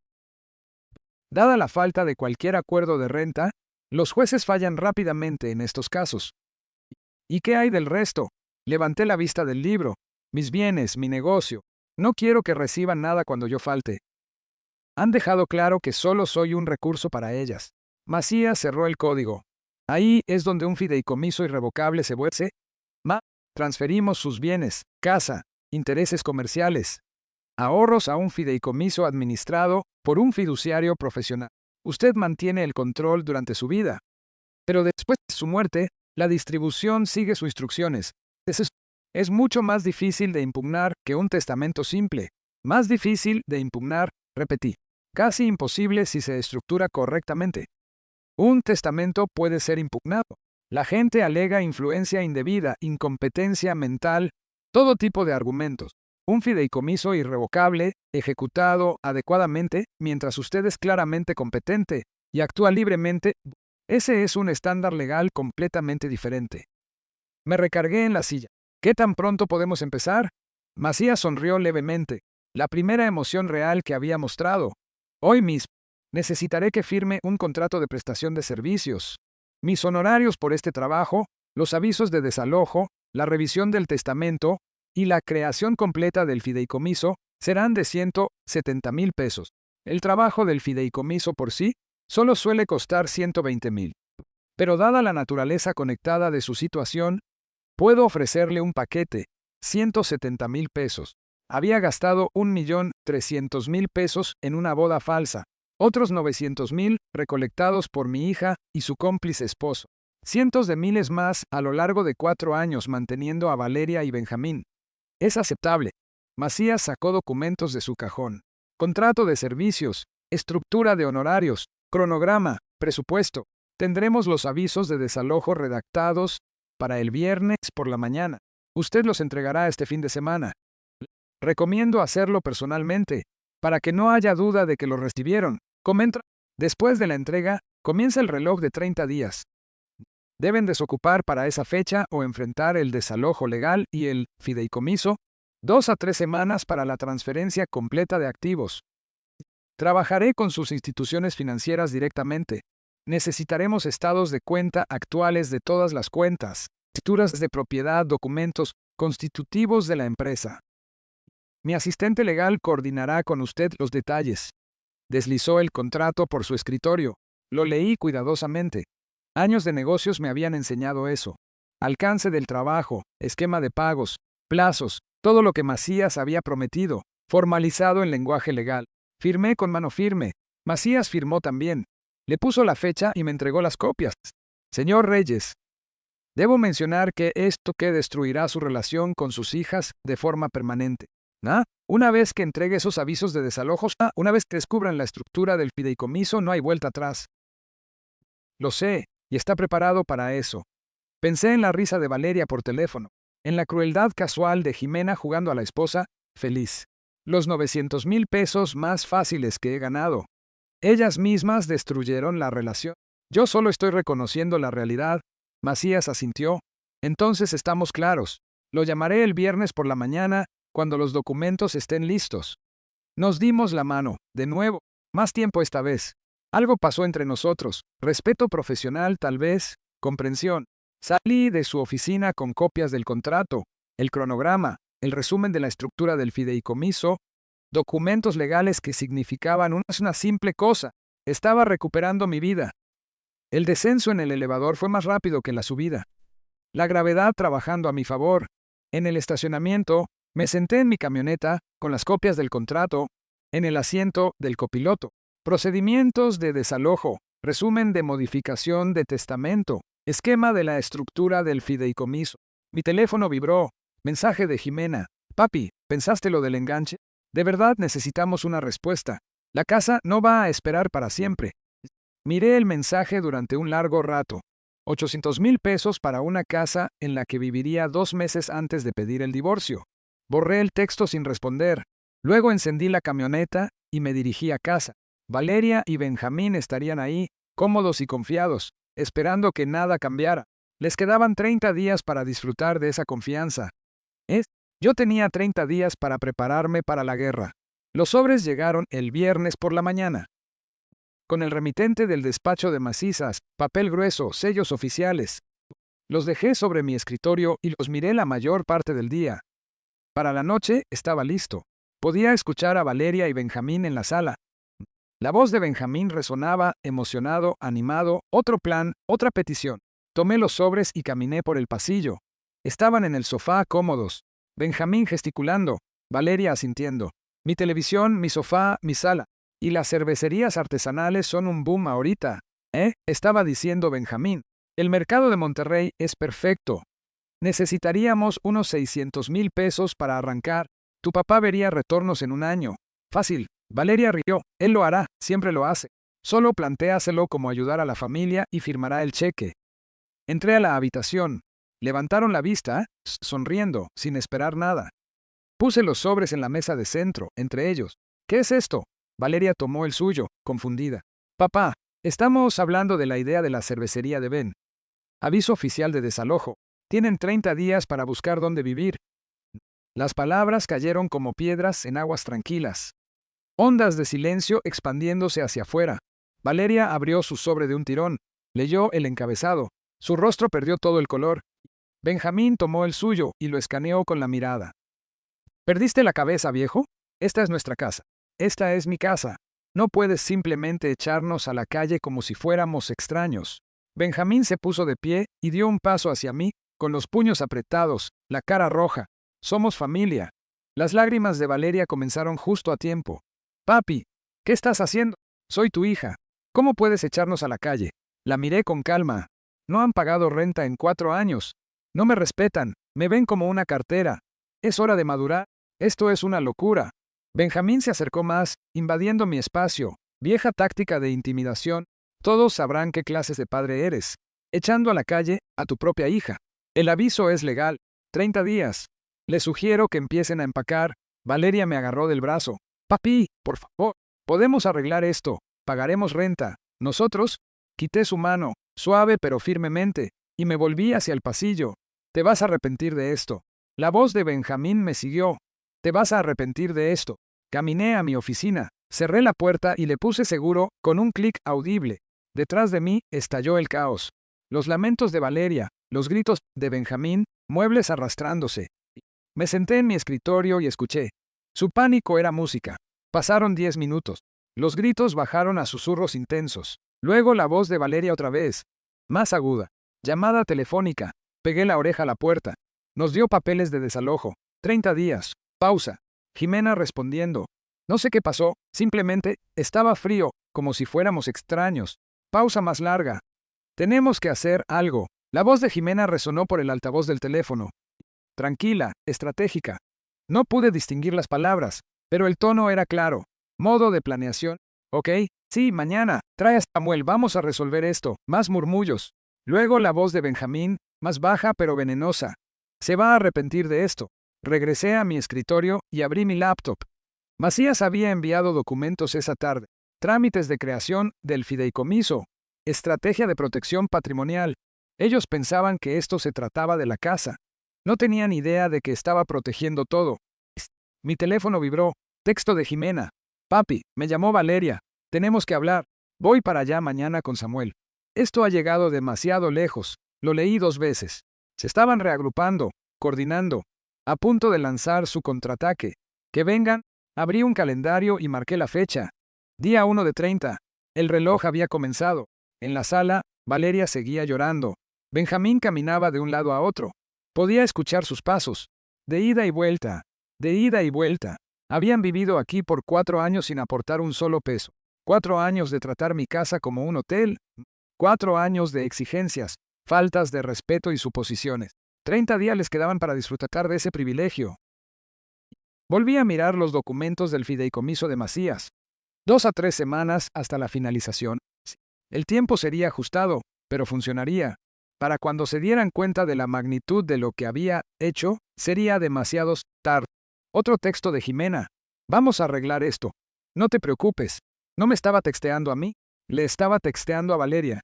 Speaker 1: Dada la falta de cualquier acuerdo de renta, los jueces fallan rápidamente en estos casos. ¿Y qué hay del resto? Levanté la vista del libro. Mis bienes, mi negocio. No quiero que reciban nada cuando yo falte. Han dejado claro que solo soy un recurso para ellas. Macías cerró el código. Ahí es donde un fideicomiso irrevocable se vuelve. Transferimos sus bienes, casa, intereses comerciales, ahorros a un fideicomiso administrado por un fiduciario profesional. Usted mantiene el control durante su vida. Pero después de su muerte, la distribución sigue sus instrucciones. Es mucho más difícil de impugnar que un testamento simple. Más difícil de impugnar, repetí. Casi imposible si se estructura correctamente. Un testamento puede ser impugnado. La gente alega influencia indebida, incompetencia mental, todo tipo de argumentos. Un fideicomiso irrevocable, ejecutado adecuadamente, mientras usted es claramente competente y actúa libremente, ese es un estándar legal completamente diferente. Me recargué en la silla. ¿Qué tan pronto podemos empezar? Macías sonrió levemente, la primera emoción real que había mostrado. Hoy mismo. Necesitaré que firme un contrato de prestación de servicios. Mis honorarios por este trabajo, los avisos de desalojo, la revisión del testamento y la creación completa del fideicomiso serán de $170,000. El trabajo del fideicomiso por sí solo suele costar $120,000. Pero dada la naturaleza conectada de su situación, puedo ofrecerle un paquete, $170,000. Había gastado $1,300,000 en una boda falsa. Otros 900,000 recolectados por mi hija y su cómplice esposo. Cientos de miles más a lo largo de 4 años manteniendo a Valeria y Benjamín. Es aceptable. Macías sacó documentos de su cajón. Contrato de servicios, estructura de honorarios, cronograma, presupuesto. Tendremos los avisos de desalojo redactados para el viernes por la mañana. Usted los entregará este fin de semana. Recomiendo hacerlo personalmente, para que no haya duda de que lo recibieron. Comenta. Después de la entrega, comienza el reloj de 30 días. Deben desocupar para esa fecha o enfrentar el desalojo legal y el fideicomiso, 2 a 3 semanas para la transferencia completa de activos. Trabajaré con sus instituciones financieras directamente. Necesitaremos estados de cuenta actuales de todas las cuentas, escrituras de propiedad, documentos constitutivos de la empresa. Mi asistente legal coordinará con usted los detalles. Deslizó el contrato por su escritorio. Lo leí cuidadosamente. Años de negocios me habían enseñado eso. Alcance del trabajo, esquema de pagos, plazos, todo lo que Macías había prometido, formalizado en lenguaje legal. Firmé con mano firme. Macías firmó también. Le puso la fecha y me entregó las copias. Señor Reyes, debo mencionar que esto que destruirá su relación con sus hijas de forma permanente. Una vez que entregue esos avisos de desalojos, una vez que descubran la estructura del fideicomiso, no hay vuelta atrás. Lo sé, y está preparado para eso. Pensé en la risa de Valeria por teléfono, en la crueldad casual de Jimena jugando a la esposa, feliz. Los 900,000 pesos más fáciles que he ganado. Ellas mismas destruyeron la relación. Yo solo estoy reconociendo la realidad. Macías asintió. Entonces estamos claros. Lo llamaré el viernes por la mañana, cuando los documentos estén listos. Nos dimos la mano, de nuevo, más tiempo esta vez. Algo pasó entre nosotros, respeto profesional tal vez, comprensión. Salí de su oficina con copias del contrato, el cronograma, el resumen de la estructura del fideicomiso, documentos legales que significaban una simple cosa. Estaba recuperando mi vida. El descenso en el elevador fue más rápido que la subida. La gravedad trabajando a mi favor. En el estacionamiento, me senté en mi camioneta, con las copias del contrato, en el asiento del copiloto. Procedimientos de desalojo, resumen de modificación de testamento, esquema de la estructura del fideicomiso. Mi teléfono vibró. Mensaje de Jimena. Papi, ¿pensaste lo del enganche? De verdad necesitamos una respuesta. La casa no va a esperar para siempre. Miré el mensaje durante un largo rato. 800,000 pesos para una casa en la que viviría 2 meses antes de pedir el divorcio. Borré el texto sin responder. Luego encendí la camioneta y me dirigí a casa. Valeria y Benjamín estarían ahí, cómodos y confiados, esperando que nada cambiara. Les quedaban 30 días para disfrutar de esa confianza. Yo tenía 30 días para prepararme para la guerra. Los sobres llegaron el viernes por la mañana. Con el remitente del despacho de Macías, papel grueso, sellos oficiales. Los dejé sobre mi escritorio y los miré la mayor parte del día. Para la noche estaba listo. Podía escuchar a Valeria y Benjamín en la sala. La voz de Benjamín resonaba, emocionado, animado, otro plan, otra petición. Tomé los sobres y caminé por el pasillo. Estaban en el sofá cómodos. Benjamín gesticulando, Valeria asintiendo. Mi televisión, mi sofá, mi sala. Y las cervecerías artesanales son un boom ahorita. Estaba diciendo Benjamín. El mercado de Monterrey es perfecto. Necesitaríamos unos 600,000 pesos para arrancar. Tu papá vería retornos en un año. Fácil. Valeria rió. Él lo hará, siempre lo hace. Solo plantéaselo como ayudar a la familia y firmará el cheque. Entré a la habitación. Levantaron la vista, sonriendo, sin esperar nada. Puse los sobres en la mesa de centro, entre ellos. ¿Qué es esto? Valeria tomó el suyo, confundida. Papá, estamos hablando de la idea de la cervecería de Ben. Aviso oficial de desalojo. Tienen 30 días para buscar dónde vivir. Las palabras cayeron como piedras en aguas tranquilas. Ondas de silencio expandiéndose hacia afuera. Valeria abrió su sobre de un tirón. Leyó el encabezado. Su rostro perdió todo el color. Benjamín tomó el suyo y lo escaneó con la mirada. ¿Perdiste la cabeza, viejo? Esta es nuestra casa. Esta es mi casa. No puedes simplemente echarnos a la calle como si fuéramos extraños. Benjamín se puso de pie y dio un paso hacia mí, con los puños apretados, la cara roja. Somos familia. Las lágrimas de Valeria comenzaron justo a tiempo. Papi, ¿qué estás haciendo? Soy tu hija. ¿Cómo puedes echarnos a la calle? La miré con calma. No han pagado renta en 4 años. No me respetan. Me ven como una cartera. Es hora de madurar. Esto es una locura. Benjamín se acercó más, invadiendo mi espacio. Vieja táctica de intimidación. Todos sabrán qué clases de padre eres. Echando a la calle a tu propia hija. El aviso es legal. 30 días. Les sugiero que empiecen a empacar. Valeria me agarró del brazo. Papi, por favor, podemos arreglar esto. Pagaremos renta. Nosotros. Quité su mano, suave pero firmemente, y me volví hacia el pasillo. Te vas a arrepentir de esto. La voz de Benjamín me siguió. Te vas a arrepentir de esto. Caminé a mi oficina, cerré la puerta y le puse seguro con un clic audible. Detrás de mí estalló el caos. Los lamentos de Valeria, los gritos de Benjamín, muebles arrastrándose. Me senté en mi escritorio y escuché. Su pánico era música. Pasaron 10 minutos. Los gritos bajaron a susurros intensos. Luego la voz de Valeria otra vez. Más aguda. Llamada telefónica. Pegué la oreja a la puerta. Nos dio papeles de desalojo. 30 días. Pausa. Jimena respondiendo. No sé qué pasó, simplemente estaba frío, como si fuéramos extraños. Pausa más larga. Tenemos que hacer algo. La voz de Jimena resonó por el altavoz del teléfono. Tranquila, estratégica. No pude distinguir las palabras, pero el tono era claro. Modo de planeación. Ok, sí, mañana. Trae a Samuel, vamos a resolver esto. Más murmullos. Luego la voz de Benjamín, más baja pero venenosa. Se va a arrepentir de esto. Regresé a mi escritorio y abrí mi laptop. Macías había enviado documentos esa tarde. Trámites de creación del fideicomiso. Estrategia de protección patrimonial. Ellos pensaban que esto se trataba de la casa. No tenían idea de que estaba protegiendo todo. Mi teléfono vibró. Texto de Jimena. Papi, me llamó Valeria. Tenemos que hablar. Voy para allá mañana con Samuel. Esto ha llegado demasiado lejos. Lo leí 2 veces. Se estaban reagrupando, coordinando, a punto de lanzar su contraataque. Que vengan. Abrí un calendario y marqué la fecha. Día 1 de 30. El reloj había comenzado. En la sala, Valeria seguía llorando. Benjamín caminaba de un lado a otro. Podía escuchar sus pasos. De ida y vuelta. De ida y vuelta. Habían vivido aquí por 4 años sin aportar un solo peso. 4 años de tratar mi casa como un hotel. 4 años de exigencias, faltas de respeto y suposiciones. 30 días les quedaban para disfrutar de ese privilegio. Volví a mirar los documentos del fideicomiso de Macías. 2 a 3 semanas hasta la finalización. El tiempo sería ajustado, pero funcionaría. Para cuando se dieran cuenta de la magnitud de lo que había hecho, sería demasiado tarde. Otro texto de Jimena. Vamos a arreglar esto. No te preocupes. No me estaba texteando a mí. Le estaba texteando a Valeria.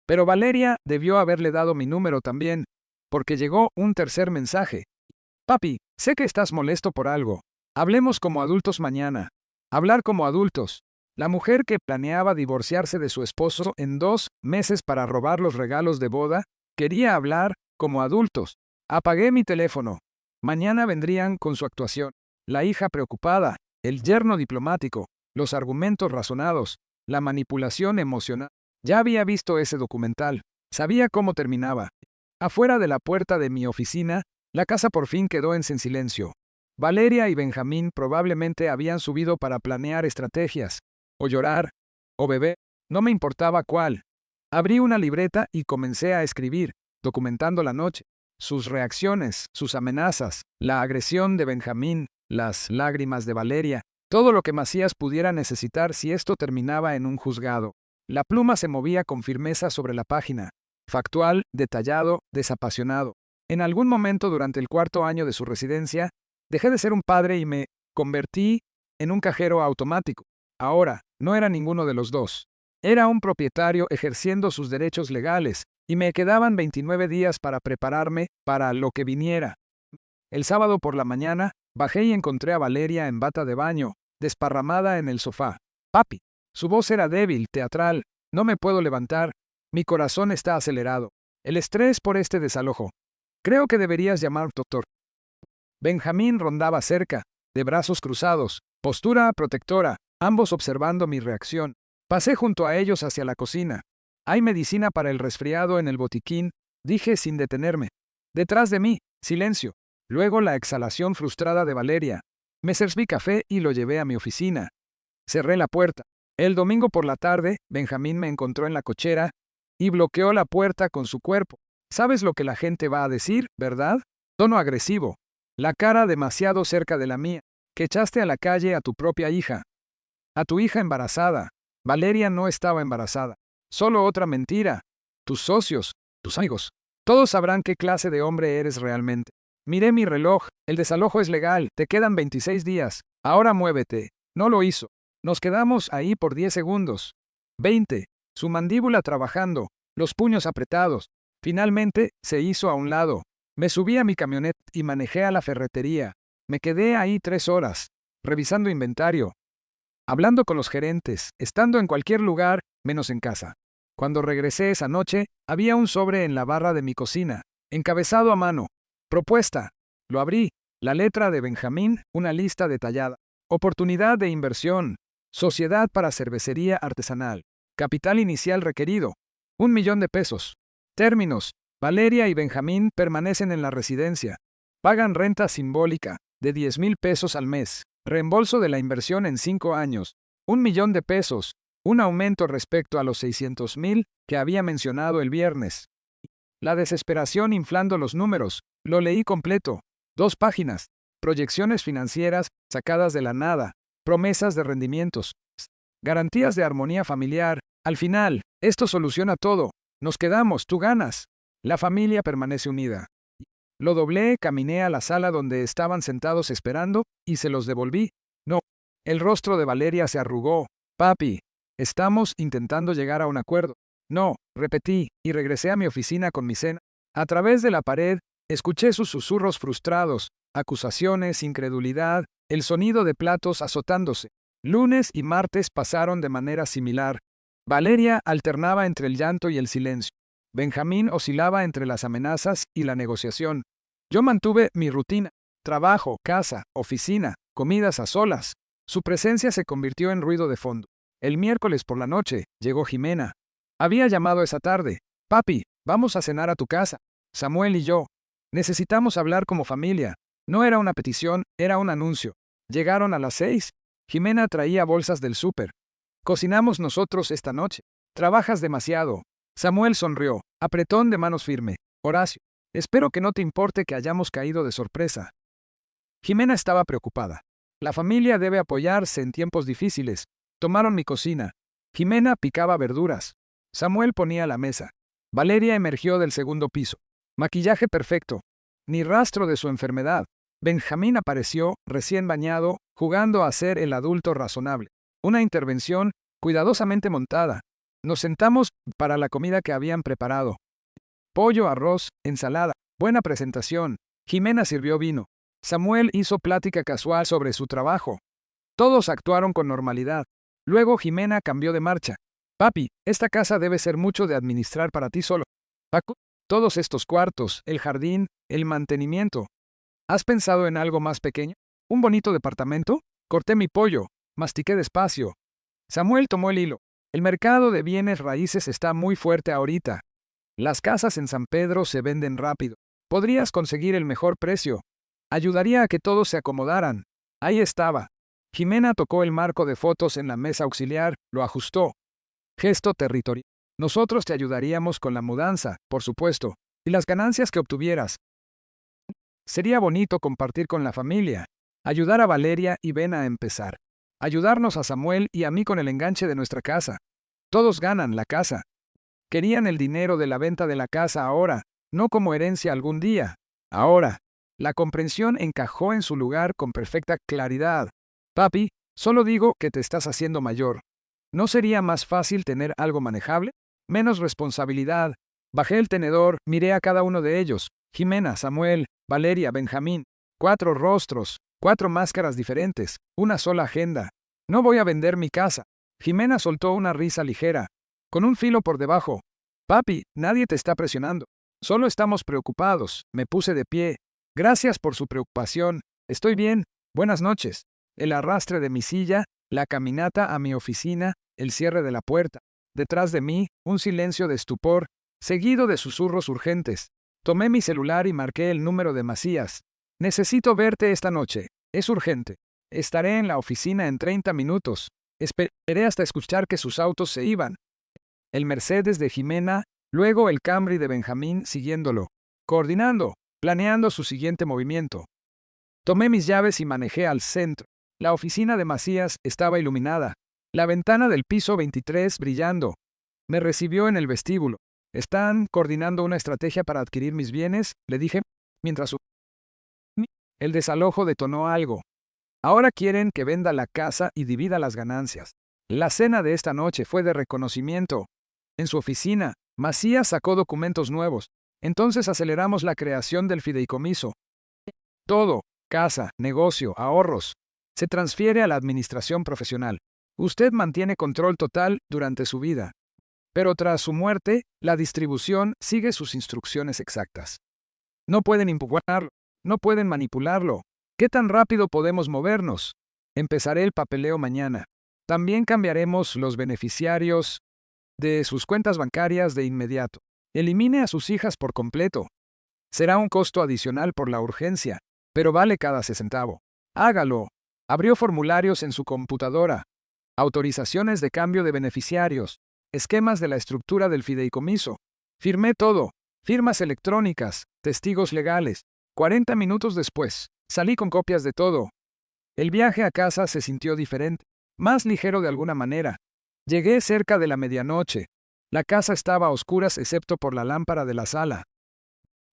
Speaker 1: Pero Valeria debió haberle dado mi número también, porque llegó un tercer mensaje. Papi, sé que estás molesto por algo. Hablemos como adultos mañana. Hablar como adultos. La mujer que planeaba divorciarse de su esposo en 2 meses para robar los regalos de boda, quería hablar como adultos. Apagué mi teléfono. Mañana vendrían con su actuación. La hija preocupada, el yerno diplomático, los argumentos razonados, la manipulación emocional. Ya había visto ese documental. Sabía cómo terminaba. Afuera de la puerta de mi oficina, la casa por fin quedó en silencio. Valeria y Benjamín probablemente habían subido para planear estrategias. O llorar. O beber. No me importaba cuál. Abrí una libreta y comencé a escribir, documentando la noche. Sus reacciones, sus amenazas, la agresión de Benjamín, las lágrimas de Valeria, todo lo que Macías pudiera necesitar si esto terminaba en un juzgado. La pluma se movía con firmeza sobre la página. Factual, detallado, desapasionado. En algún momento durante el 4º año de su residencia, dejé de ser un padre y me convertí en un cajero automático. Ahora, no era ninguno de los dos. Era un propietario ejerciendo sus derechos legales, y me quedaban 29 días para prepararme para lo que viniera. El sábado por la mañana, bajé y encontré a Valeria en bata de baño, desparramada en el sofá. Papi. Su voz era débil, teatral. No me puedo levantar. Mi corazón está acelerado. El estrés por este desalojo. Creo que deberías llamar doctor. Benjamín rondaba cerca, de brazos cruzados, postura protectora, ambos observando mi reacción. Pasé junto a ellos hacia la cocina. Hay medicina para el resfriado en el botiquín, dije sin detenerme. Detrás de mí, silencio. Luego la exhalación frustrada de Valeria. Me serví café y lo llevé a mi oficina. Cerré la puerta. El domingo por la tarde, Benjamín me encontró en la cochera y bloqueó la puerta con su cuerpo. ¿Sabes lo que la gente va a decir, verdad? Tono agresivo. La cara demasiado cerca de la mía. Que echaste a la calle a tu propia hija. A tu hija embarazada. Valeria no estaba embarazada. Solo otra mentira. Tus socios, tus amigos, todos sabrán qué clase de hombre eres realmente. Miré mi reloj, el desalojo es legal, te quedan 26 días. Ahora muévete. No lo hizo. Nos quedamos ahí por 10 segundos. 20. Su mandíbula trabajando, los puños apretados. Finalmente, se hizo a un lado. Me subí a mi camioneta y manejé a la ferretería. Me quedé ahí 3 horas, revisando inventario, hablando con los gerentes, estando en cualquier lugar, menos en casa. Cuando regresé esa noche, había un sobre en la barra de mi cocina, encabezado a mano. Propuesta. Lo abrí. La letra de Benjamín, una lista detallada. Oportunidad de inversión. Sociedad para cervecería artesanal. Capital inicial requerido. 1 millón de pesos. Términos. Valeria y Benjamín permanecen en la residencia. Pagan renta simbólica, de 10,000 pesos al mes. Reembolso de la inversión en 5 años. 1 millón de pesos. Un aumento respecto a los 600,000 que había mencionado el viernes. La desesperación inflando los números. Lo leí completo. 2 páginas. Proyecciones financieras, sacadas de la nada. Promesas de rendimientos. Garantías de armonía familiar. Al final, esto soluciona todo. Nos quedamos, tú ganas. La familia permanece unida. Lo doblé, caminé a la sala donde estaban sentados esperando, y se los devolví. No. El rostro de Valeria se arrugó. Papi, estamos intentando llegar a un acuerdo. No, repetí, y regresé a mi oficina con mi cena. A través de la pared, escuché sus susurros frustrados, acusaciones, incredulidad, el sonido de platos azotándose. Lunes y martes pasaron de manera similar. Valeria alternaba entre el llanto y el silencio. Benjamín oscilaba entre las amenazas y la negociación. Yo mantuve mi rutina. Trabajo, casa, oficina, comidas a solas. Su presencia se convirtió en ruido de fondo. El miércoles por la noche llegó Jimena. Había llamado esa tarde. Papi, vamos a cenar a tu casa. Samuel y yo. Necesitamos hablar como familia. No era una petición, era un anuncio. Llegaron a las 6. Jimena traía bolsas del súper. Cocinamos nosotros esta noche. Trabajas demasiado. Samuel sonrió. Apretón de manos firme. Horacio, espero que no te importe que hayamos caído de sorpresa. Jimena estaba preocupada. La familia debe apoyarse en tiempos difíciles. Tomaron mi cocina. Jimena picaba verduras. Samuel ponía la mesa. Valeria emergió del segundo piso. Maquillaje perfecto. Ni rastro de su enfermedad. Benjamín apareció, recién bañado, jugando a ser el adulto razonable. Una intervención, cuidadosamente montada. Nos sentamos para la comida que habían preparado. Pollo, arroz, ensalada, buena presentación. Jimena sirvió vino. Samuel hizo plática casual sobre su trabajo. Todos actuaron con normalidad. Luego Jimena cambió de marcha. Papi, esta casa debe ser mucho de administrar para ti solo. Paco, todos estos cuartos, el jardín, el mantenimiento. ¿Has pensado en algo más pequeño? ¿Un bonito departamento? Corté mi pollo. Mastiqué despacio. Samuel tomó el hilo. El mercado de bienes raíces está muy fuerte ahorita. Las casas en San Pedro se venden rápido. Podrías conseguir el mejor precio. Ayudaría a que todos se acomodaran. Ahí estaba. Jimena tocó el marco de fotos en la mesa auxiliar, lo ajustó. Gesto territorial. Nosotros te ayudaríamos con la mudanza, por supuesto, y las ganancias que obtuvieras. Sería bonito compartir con la familia. Ayudar a Valeria y Ben a empezar. Ayudarnos a Samuel y a mí con el enganche de nuestra casa. Todos ganan la casa. Querían el dinero de la venta de la casa ahora, no como herencia algún día. Ahora. La comprensión encajó en su lugar con perfecta claridad. Papi, solo digo que te estás haciendo mayor. ¿No sería más fácil tener algo manejable? Menos responsabilidad. Bajé el tenedor, miré a cada uno de ellos. Jimena, Samuel, Valeria, Benjamín. 4 rostros, 4 máscaras diferentes, una sola agenda. No voy a vender mi casa. Jimena soltó una risa ligera, con un filo por debajo. Papi, nadie te está presionando. Solo estamos preocupados. Me puse de pie. Gracias por su preocupación. Estoy bien. Buenas noches. El arrastre de mi silla, la caminata a mi oficina, el cierre de la puerta. Detrás de mí, un silencio de estupor, seguido de susurros urgentes. Tomé mi celular y marqué el número de Macías. Necesito verte esta noche. Es urgente. Estaré en la oficina en 30 minutos. Esperé hasta escuchar que sus autos se iban. El Mercedes de Jimena, luego el Camry de Benjamín siguiéndolo. Coordinando, planeando su siguiente movimiento. Tomé mis llaves y manejé al centro. La oficina de Macías estaba iluminada. La ventana del piso 23 brillando. Me recibió en el vestíbulo. ¿Están coordinando una estrategia para adquirir mis bienes?, le dije, mientras el desalojo detonó algo. Ahora quieren que venda la casa y divida las ganancias. La cena de esta noche fue de reconocimiento. En su oficina, Macías sacó documentos nuevos. Entonces aceleramos la creación del fideicomiso. Todo, casa, negocio, ahorros, se transfiere a la administración profesional. Usted mantiene control total durante su vida. Pero tras su muerte, la distribución sigue sus instrucciones exactas. No pueden empujarlo, no pueden manipularlo. ¿Qué tan rápido podemos movernos? Empezaré el papeleo mañana. También cambiaremos los beneficiarios de sus cuentas bancarias de inmediato. Elimine a sus hijas por completo. Será un costo adicional por la urgencia, pero vale cada centavo. Hágalo. Abrió formularios en su computadora. Autorizaciones de cambio de beneficiarios. Esquemas de la estructura del fideicomiso. Firmé todo. Firmas electrónicas. Testigos legales. 40 minutos después, salí con copias de todo. El viaje a casa se sintió diferente, más ligero de alguna manera. Llegué cerca de la medianoche. La casa estaba a oscuras excepto por la lámpara de la sala.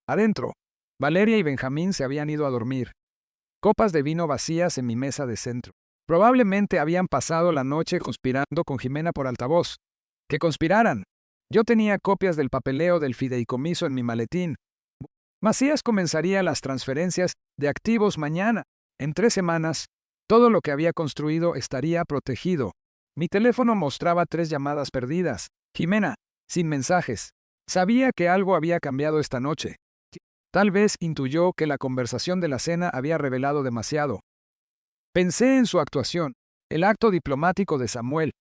Speaker 1: Adentro, Valeria y Benjamín se habían ido a dormir. Copas de vino vacías en mi mesa de centro. Probablemente habían pasado la noche conspirando con Jimena por altavoz. ¡Que conspiraran! Yo tenía copias del papeleo del fideicomiso en mi maletín. Macías comenzaría las transferencias de activos mañana. En 3 semanas, todo lo que había construido estaría protegido. Mi teléfono mostraba 3 llamadas perdidas. Jimena, sin mensajes. Sabía que algo había cambiado esta noche. Tal vez intuyó que la conversación de la cena había revelado demasiado. Pensé en su actuación, el acto diplomático de Samuel,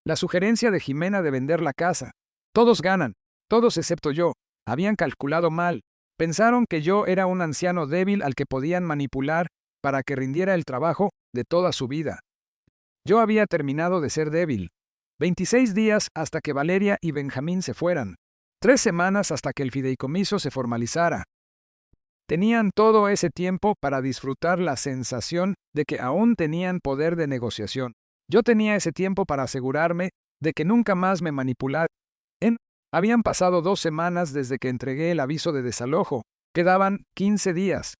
Speaker 1: la sugerencia de Jimena de vender la casa. Todos ganan, todos excepto yo. Habían calculado mal. Pensaron que yo era un anciano débil al que podían manipular para que rindiera el trabajo de toda su vida. Yo había terminado de ser débil. 26 días hasta que Valeria y Benjamín se fueran. 3 semanas hasta que el fideicomiso se formalizara. Tenían todo ese tiempo para disfrutar la sensación de que aún tenían poder de negociación. Yo tenía ese tiempo para asegurarme de que nunca más me manipularan. Habían pasado 2 semanas desde que entregué el aviso de desalojo. Quedaban 15 días.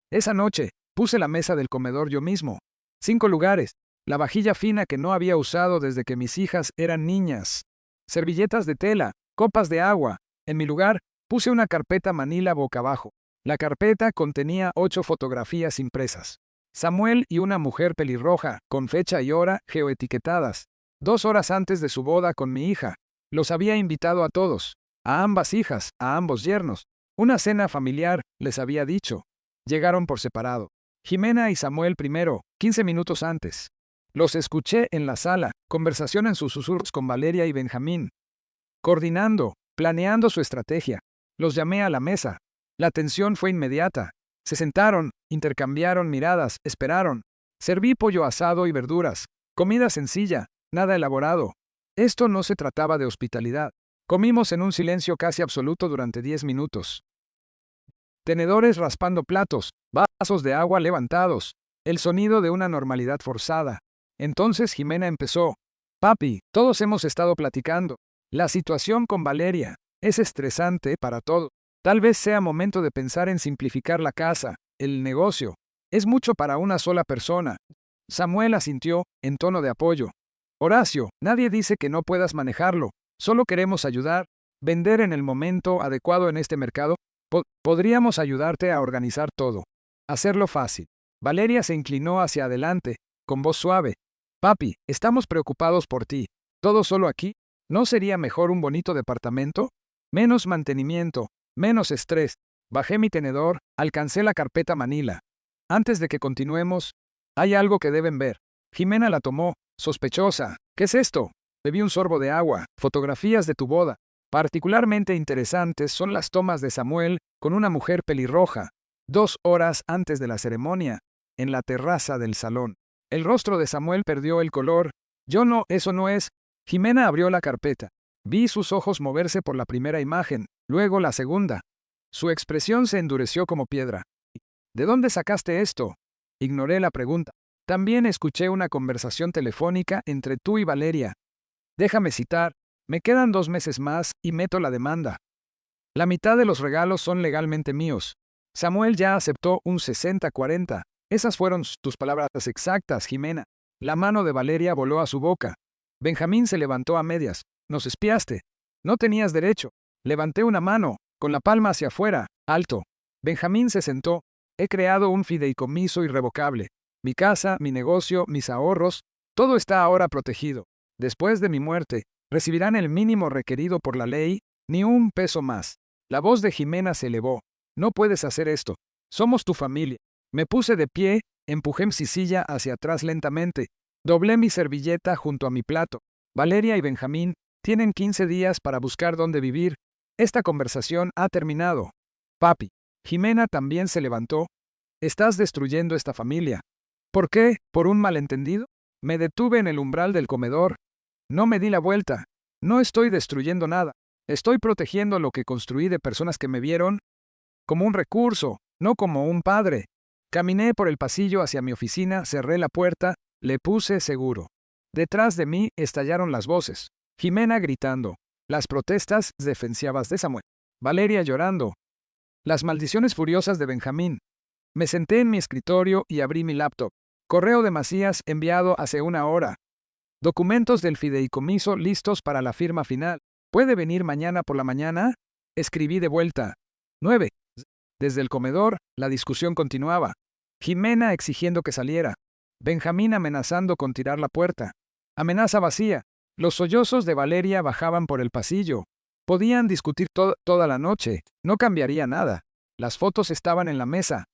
Speaker 1: Esa noche, puse la mesa del comedor yo mismo. 5 lugares. La vajilla fina que no había usado desde que mis hijas eran niñas. Servilletas de tela, copas de agua. En mi lugar, puse una carpeta manila boca abajo. La carpeta contenía 8 fotografías impresas. Samuel y una mujer pelirroja, con fecha y hora geoetiquetadas. 2 horas antes de su boda con mi hija. Los había invitado a todos, a ambas hijas, a ambos yernos. Una cena familiar, les había dicho. Llegaron por separado. Jimena y Samuel primero, 15 minutos antes. Los escuché en la sala, conversación en sus susurros con Valeria y Benjamín. Coordinando, planeando su estrategia. Los llamé a la mesa. La tensión fue inmediata. Se sentaron, intercambiaron miradas, esperaron. Serví pollo asado y verduras. Comida sencilla, nada elaborado. Esto no se trataba de hospitalidad. Comimos en un silencio casi absoluto durante 10 minutos. Tenedores raspando platos, vasos de agua levantados, el sonido de una normalidad forzada. Entonces Jimena empezó. Papi, todos hemos estado platicando. La situación con Valeria es estresante para todos. Tal vez sea momento de pensar en simplificar la casa, el negocio. Es mucho para una sola persona. Samuel asintió, en tono de apoyo. Horacio, nadie dice que no puedas manejarlo. Solo queremos ayudar. Vender en el momento adecuado en este mercado. Podríamos ayudarte a organizar todo. Hacerlo fácil. Valeria se inclinó hacia adelante, con voz suave. Papi, estamos preocupados por ti. ¿Todo solo aquí? ¿No sería mejor un bonito departamento? Menos mantenimiento, menos estrés. Bajé mi tenedor, alcancé la carpeta manila. Antes de que continuemos, hay algo que deben ver. Jimena la tomó, sospechosa. ¿Qué es esto? Bebí un sorbo de agua. Fotografías de tu boda. Particularmente interesantes son las tomas de Samuel con una mujer pelirroja, 2 horas antes de la ceremonia, en la terraza del salón. El rostro de Samuel perdió el color. Eso no es. Jimena abrió la carpeta. Vi sus ojos moverse por la primera imagen, luego la segunda. Su expresión se endureció como piedra. ¿De dónde sacaste esto? Ignoré la pregunta. También escuché una conversación telefónica entre tú y Valeria. Déjame citar. Me quedan 2 meses más y meto la demanda. La mitad de los regalos son legalmente míos. Samuel ya aceptó un 60-40. Esas fueron tus palabras exactas, Jimena. La mano de Valeria voló a su boca. Benjamín se levantó a medias. Nos espiaste. No tenías derecho. Levanté una mano, con la palma hacia afuera, alto. Benjamín se sentó. He creado un fideicomiso irrevocable. Mi casa, mi negocio, mis ahorros, todo está ahora protegido. Después de mi muerte, recibirán el mínimo requerido por la ley, ni un peso más. La voz de Jimena se elevó. No puedes hacer esto. Somos tu familia. Me puse de pie, empujé mi silla hacia atrás lentamente. Doblé mi servilleta junto a mi plato. Valeria y Benjamín tienen 15 días para buscar dónde vivir. Esta conversación ha terminado. Papi. Jimena también se levantó. Estás destruyendo esta familia. ¿Por qué? ¿Por un malentendido? Me detuve en el umbral del comedor. No me di la vuelta. No estoy destruyendo nada. Estoy protegiendo lo que construí de personas que me vieron como un recurso, no como un padre. Caminé por el pasillo hacia mi oficina, cerré la puerta, le puse seguro. Detrás de mí estallaron las voces. Jimena gritando. Las protestas defensivas de Samuel. Valeria llorando. Las maldiciones furiosas de Benjamín. Me senté en mi escritorio y abrí mi laptop. Correo de Macías enviado hace una hora. Documentos del fideicomiso listos para la firma final. ¿Puede venir mañana por la mañana? Escribí de vuelta. 9. Desde el comedor, la discusión continuaba. Jimena exigiendo que saliera. Benjamín amenazando con tirar la puerta. Amenaza vacía. Los sollozos de Valeria bajaban por el pasillo. Podían discutir toda la noche. No cambiaría nada. Las fotos estaban en la mesa.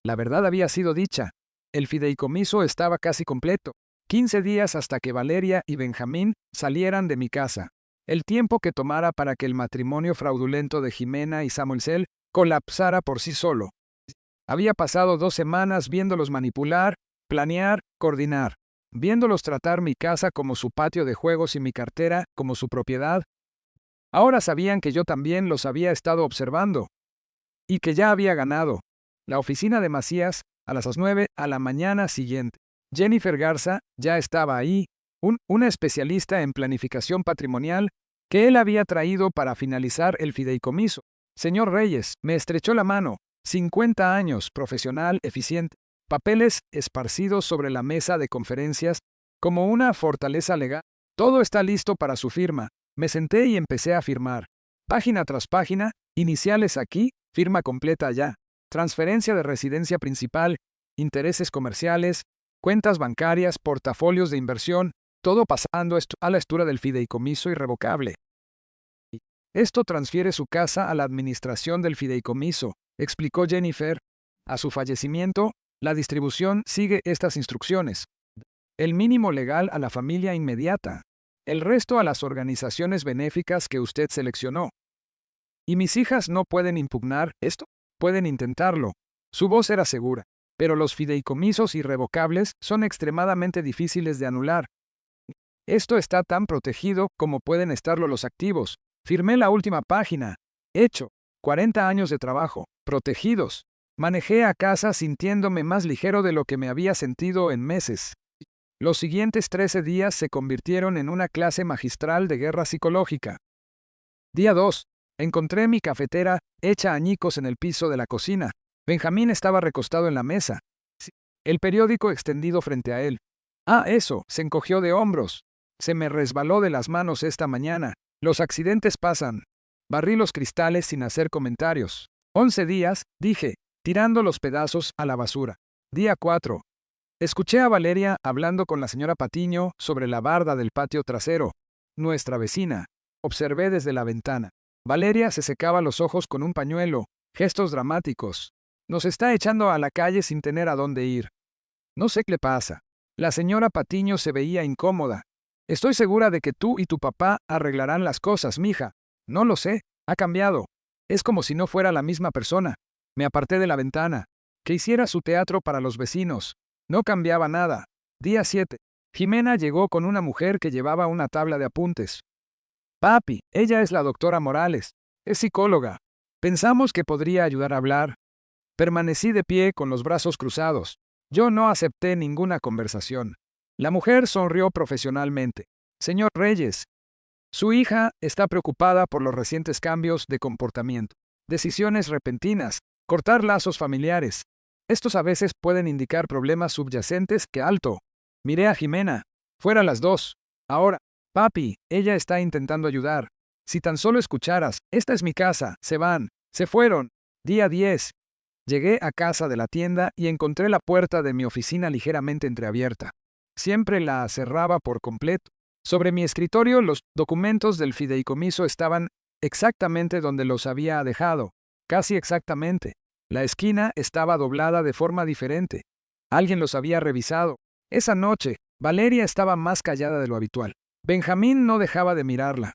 Speaker 1: La verdad había sido dicha. El fideicomiso estaba casi completo. 15 días hasta que Valeria y Benjamín salieran de mi casa. El tiempo que tomara para que el matrimonio fraudulento de Jimena y Samuel Cell colapsara por sí solo. Había pasado 2 semanas viéndolos manipular, planear, coordinar. Viéndolos tratar mi casa como su patio de juegos y mi cartera como su propiedad. Ahora sabían que yo también los había estado observando. Y que ya había ganado. La oficina de Macías, a las 9 a la mañana siguiente. Jennifer Garza ya estaba ahí, una especialista en planificación patrimonial que él había traído para finalizar el fideicomiso. Señor Reyes, me estrechó la mano. 50 años, profesional, eficiente. Papeles esparcidos sobre la mesa de conferencias como una fortaleza legal. Todo está listo para su firma. Me senté y empecé a firmar. Página tras página, iniciales aquí, firma completa allá. Transferencia de residencia principal, intereses comerciales, cuentas bancarias, portafolios de inversión, todo pasando a la estura del fideicomiso irrevocable. Esto transfiere su casa a la administración del fideicomiso, explicó Jennifer. A su fallecimiento, la distribución sigue estas instrucciones. El mínimo legal a la familia inmediata. El resto a las organizaciones benéficas que usted seleccionó. ¿Y mis hijas no pueden impugnar esto? Pueden intentarlo. Su voz era segura. Pero los fideicomisos irrevocables son extremadamente difíciles de anular. Esto está tan protegido como pueden estarlo los activos. Firmé la última página. Hecho. 40 años de trabajo. Protegidos. Manejé a casa sintiéndome más ligero de lo que me había sentido en meses. Los siguientes 13 días se convirtieron en una clase magistral de guerra psicológica. Día 2. Encontré mi cafetera hecha añicos en el piso de la cocina. Benjamín estaba recostado en la mesa. El periódico extendido frente a él. Ah, eso, se encogió de hombros. Se me resbaló de las manos esta mañana. Los accidentes pasan. Barrí los cristales sin hacer comentarios. 11 días, dije, tirando los pedazos a la basura. Día 4. Escuché a Valeria hablando con la señora Patiño sobre la barda del patio trasero. Nuestra vecina. Observé desde la ventana. Valeria se secaba los ojos con un pañuelo. Gestos dramáticos. Nos está echando a la calle sin tener a dónde ir. No sé qué le pasa. La señora Patiño se veía incómoda. Estoy segura de que tú y tu papá arreglarán las cosas, mija. No lo sé. Ha cambiado. Es como si no fuera la misma persona. Me aparté de la ventana. Que hiciera su teatro para los vecinos. No cambiaba nada. Día 7. Jimena llegó con una mujer que llevaba una tabla de apuntes. Papi, ella es la doctora Morales. Es psicóloga. Pensamos que podría ayudar a hablar. Permanecí de pie con los brazos cruzados. Yo no acepté ninguna conversación. La mujer sonrió profesionalmente. Señor Reyes. Su hija está preocupada por los recientes cambios de comportamiento, decisiones repentinas, cortar lazos familiares. Estos a veces pueden indicar problemas subyacentes que alto. Miré a Jimena. Fuera las dos. Ahora, papi, ella está intentando ayudar. Si tan solo escucharas, esta es mi casa, se van, se fueron. Día 10. Llegué a casa de la tienda y encontré la puerta de mi oficina ligeramente entreabierta. Siempre la cerraba por completo. Sobre mi escritorio los documentos del fideicomiso estaban exactamente donde los había dejado, casi exactamente. La esquina estaba doblada de forma diferente. Alguien los había revisado. Esa noche, Valeria estaba más callada de lo habitual. Benjamín no dejaba de mirarla.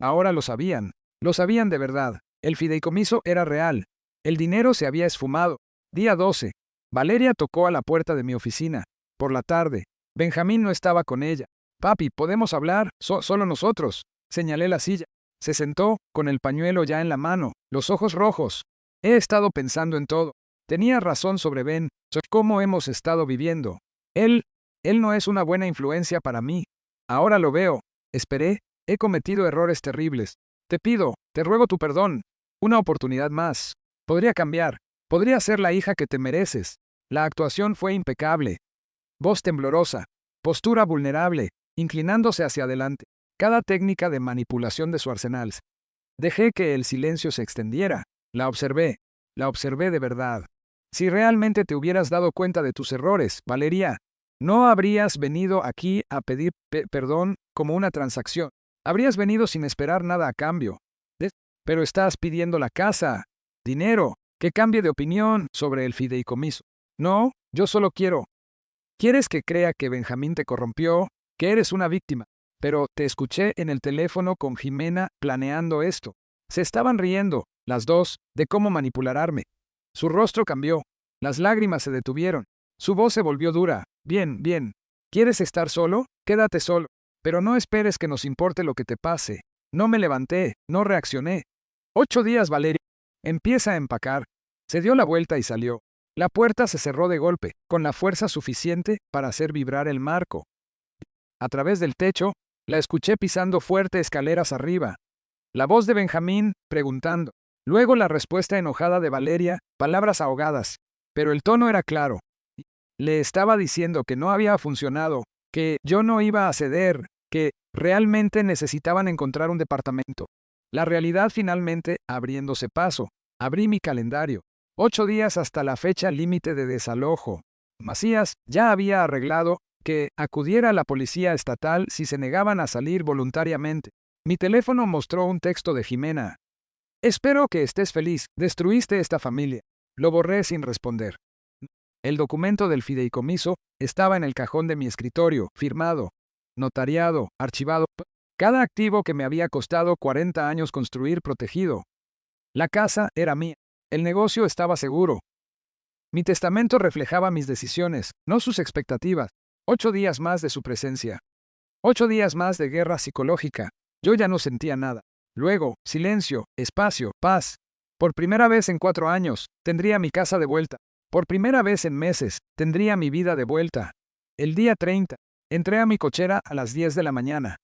Speaker 1: Ahora lo sabían de verdad. El fideicomiso era real. El dinero se había esfumado. Día 12. Valeria tocó a la puerta de mi oficina. Por la tarde. Benjamín no estaba con ella. Papi, ¿podemos hablar? Solo nosotros. Señalé la silla. Se sentó, con el pañuelo ya en la mano, los ojos rojos. He estado pensando en todo. Tenía razón sobre Ben, sobre cómo hemos estado viviendo. Él no es una buena influencia para mí. Ahora lo veo. Esperé. He cometido errores terribles. Te pido, te ruego tu perdón. Una oportunidad más. Podría cambiar. Podría ser la hija que te mereces. La actuación fue impecable. Voz temblorosa. Postura vulnerable, inclinándose hacia adelante. Cada técnica de manipulación de su arsenal. Dejé que el silencio se extendiera. La observé de verdad. Si realmente te hubieras dado cuenta de tus errores, Valeria, no habrías venido aquí a pedir perdón como una transacción. Habrías venido sin esperar nada a cambio. Pero estás pidiendo la casa, dinero, que cambie de opinión sobre el fideicomiso. No, yo solo quiero. Quieres que crea que Benjamín te corrompió, que eres una víctima. Pero te escuché en el teléfono con Jimena planeando esto. Se estaban riendo, las dos, de cómo manipularme. Su rostro cambió. Las lágrimas se detuvieron. Su voz se volvió dura. Bien, bien. ¿Quieres estar solo? Quédate solo. Pero no esperes que nos importe lo que te pase. No me levanté, no reaccioné. 8 días, Valeria. Empieza a empacar. Se dio la vuelta y salió. La puerta se cerró de golpe, con la fuerza suficiente para hacer vibrar el marco. A través del techo, la escuché pisando fuerte escaleras arriba. La voz de Benjamín, preguntando. Luego la respuesta enojada de Valeria, palabras ahogadas. Pero el tono era claro. Le estaba diciendo que no había funcionado, que yo no iba a ceder, que realmente necesitaban encontrar un departamento. La realidad finalmente abriéndose paso. Abrí mi calendario. 8 días hasta la fecha límite de desalojo. Macías ya había arreglado que acudiera a la policía estatal si se negaban a salir voluntariamente. Mi teléfono mostró un texto de Jimena. Espero que estés feliz, destruiste esta familia. Lo borré sin responder. El documento del fideicomiso estaba en el cajón de mi escritorio, firmado, notariado, archivado. Cada activo que me había costado 40 años construir protegido. La casa era mía. El negocio estaba seguro. Mi testamento reflejaba mis decisiones, no sus expectativas. 8 días más de su presencia. 8 días más de guerra psicológica. Yo ya no sentía nada. Luego, silencio, espacio, paz. Por primera vez en 4 años, tendría mi casa de vuelta. Por primera vez en meses, tendría mi vida de vuelta. El día 30, entré a mi cochera a las 10 de la mañana.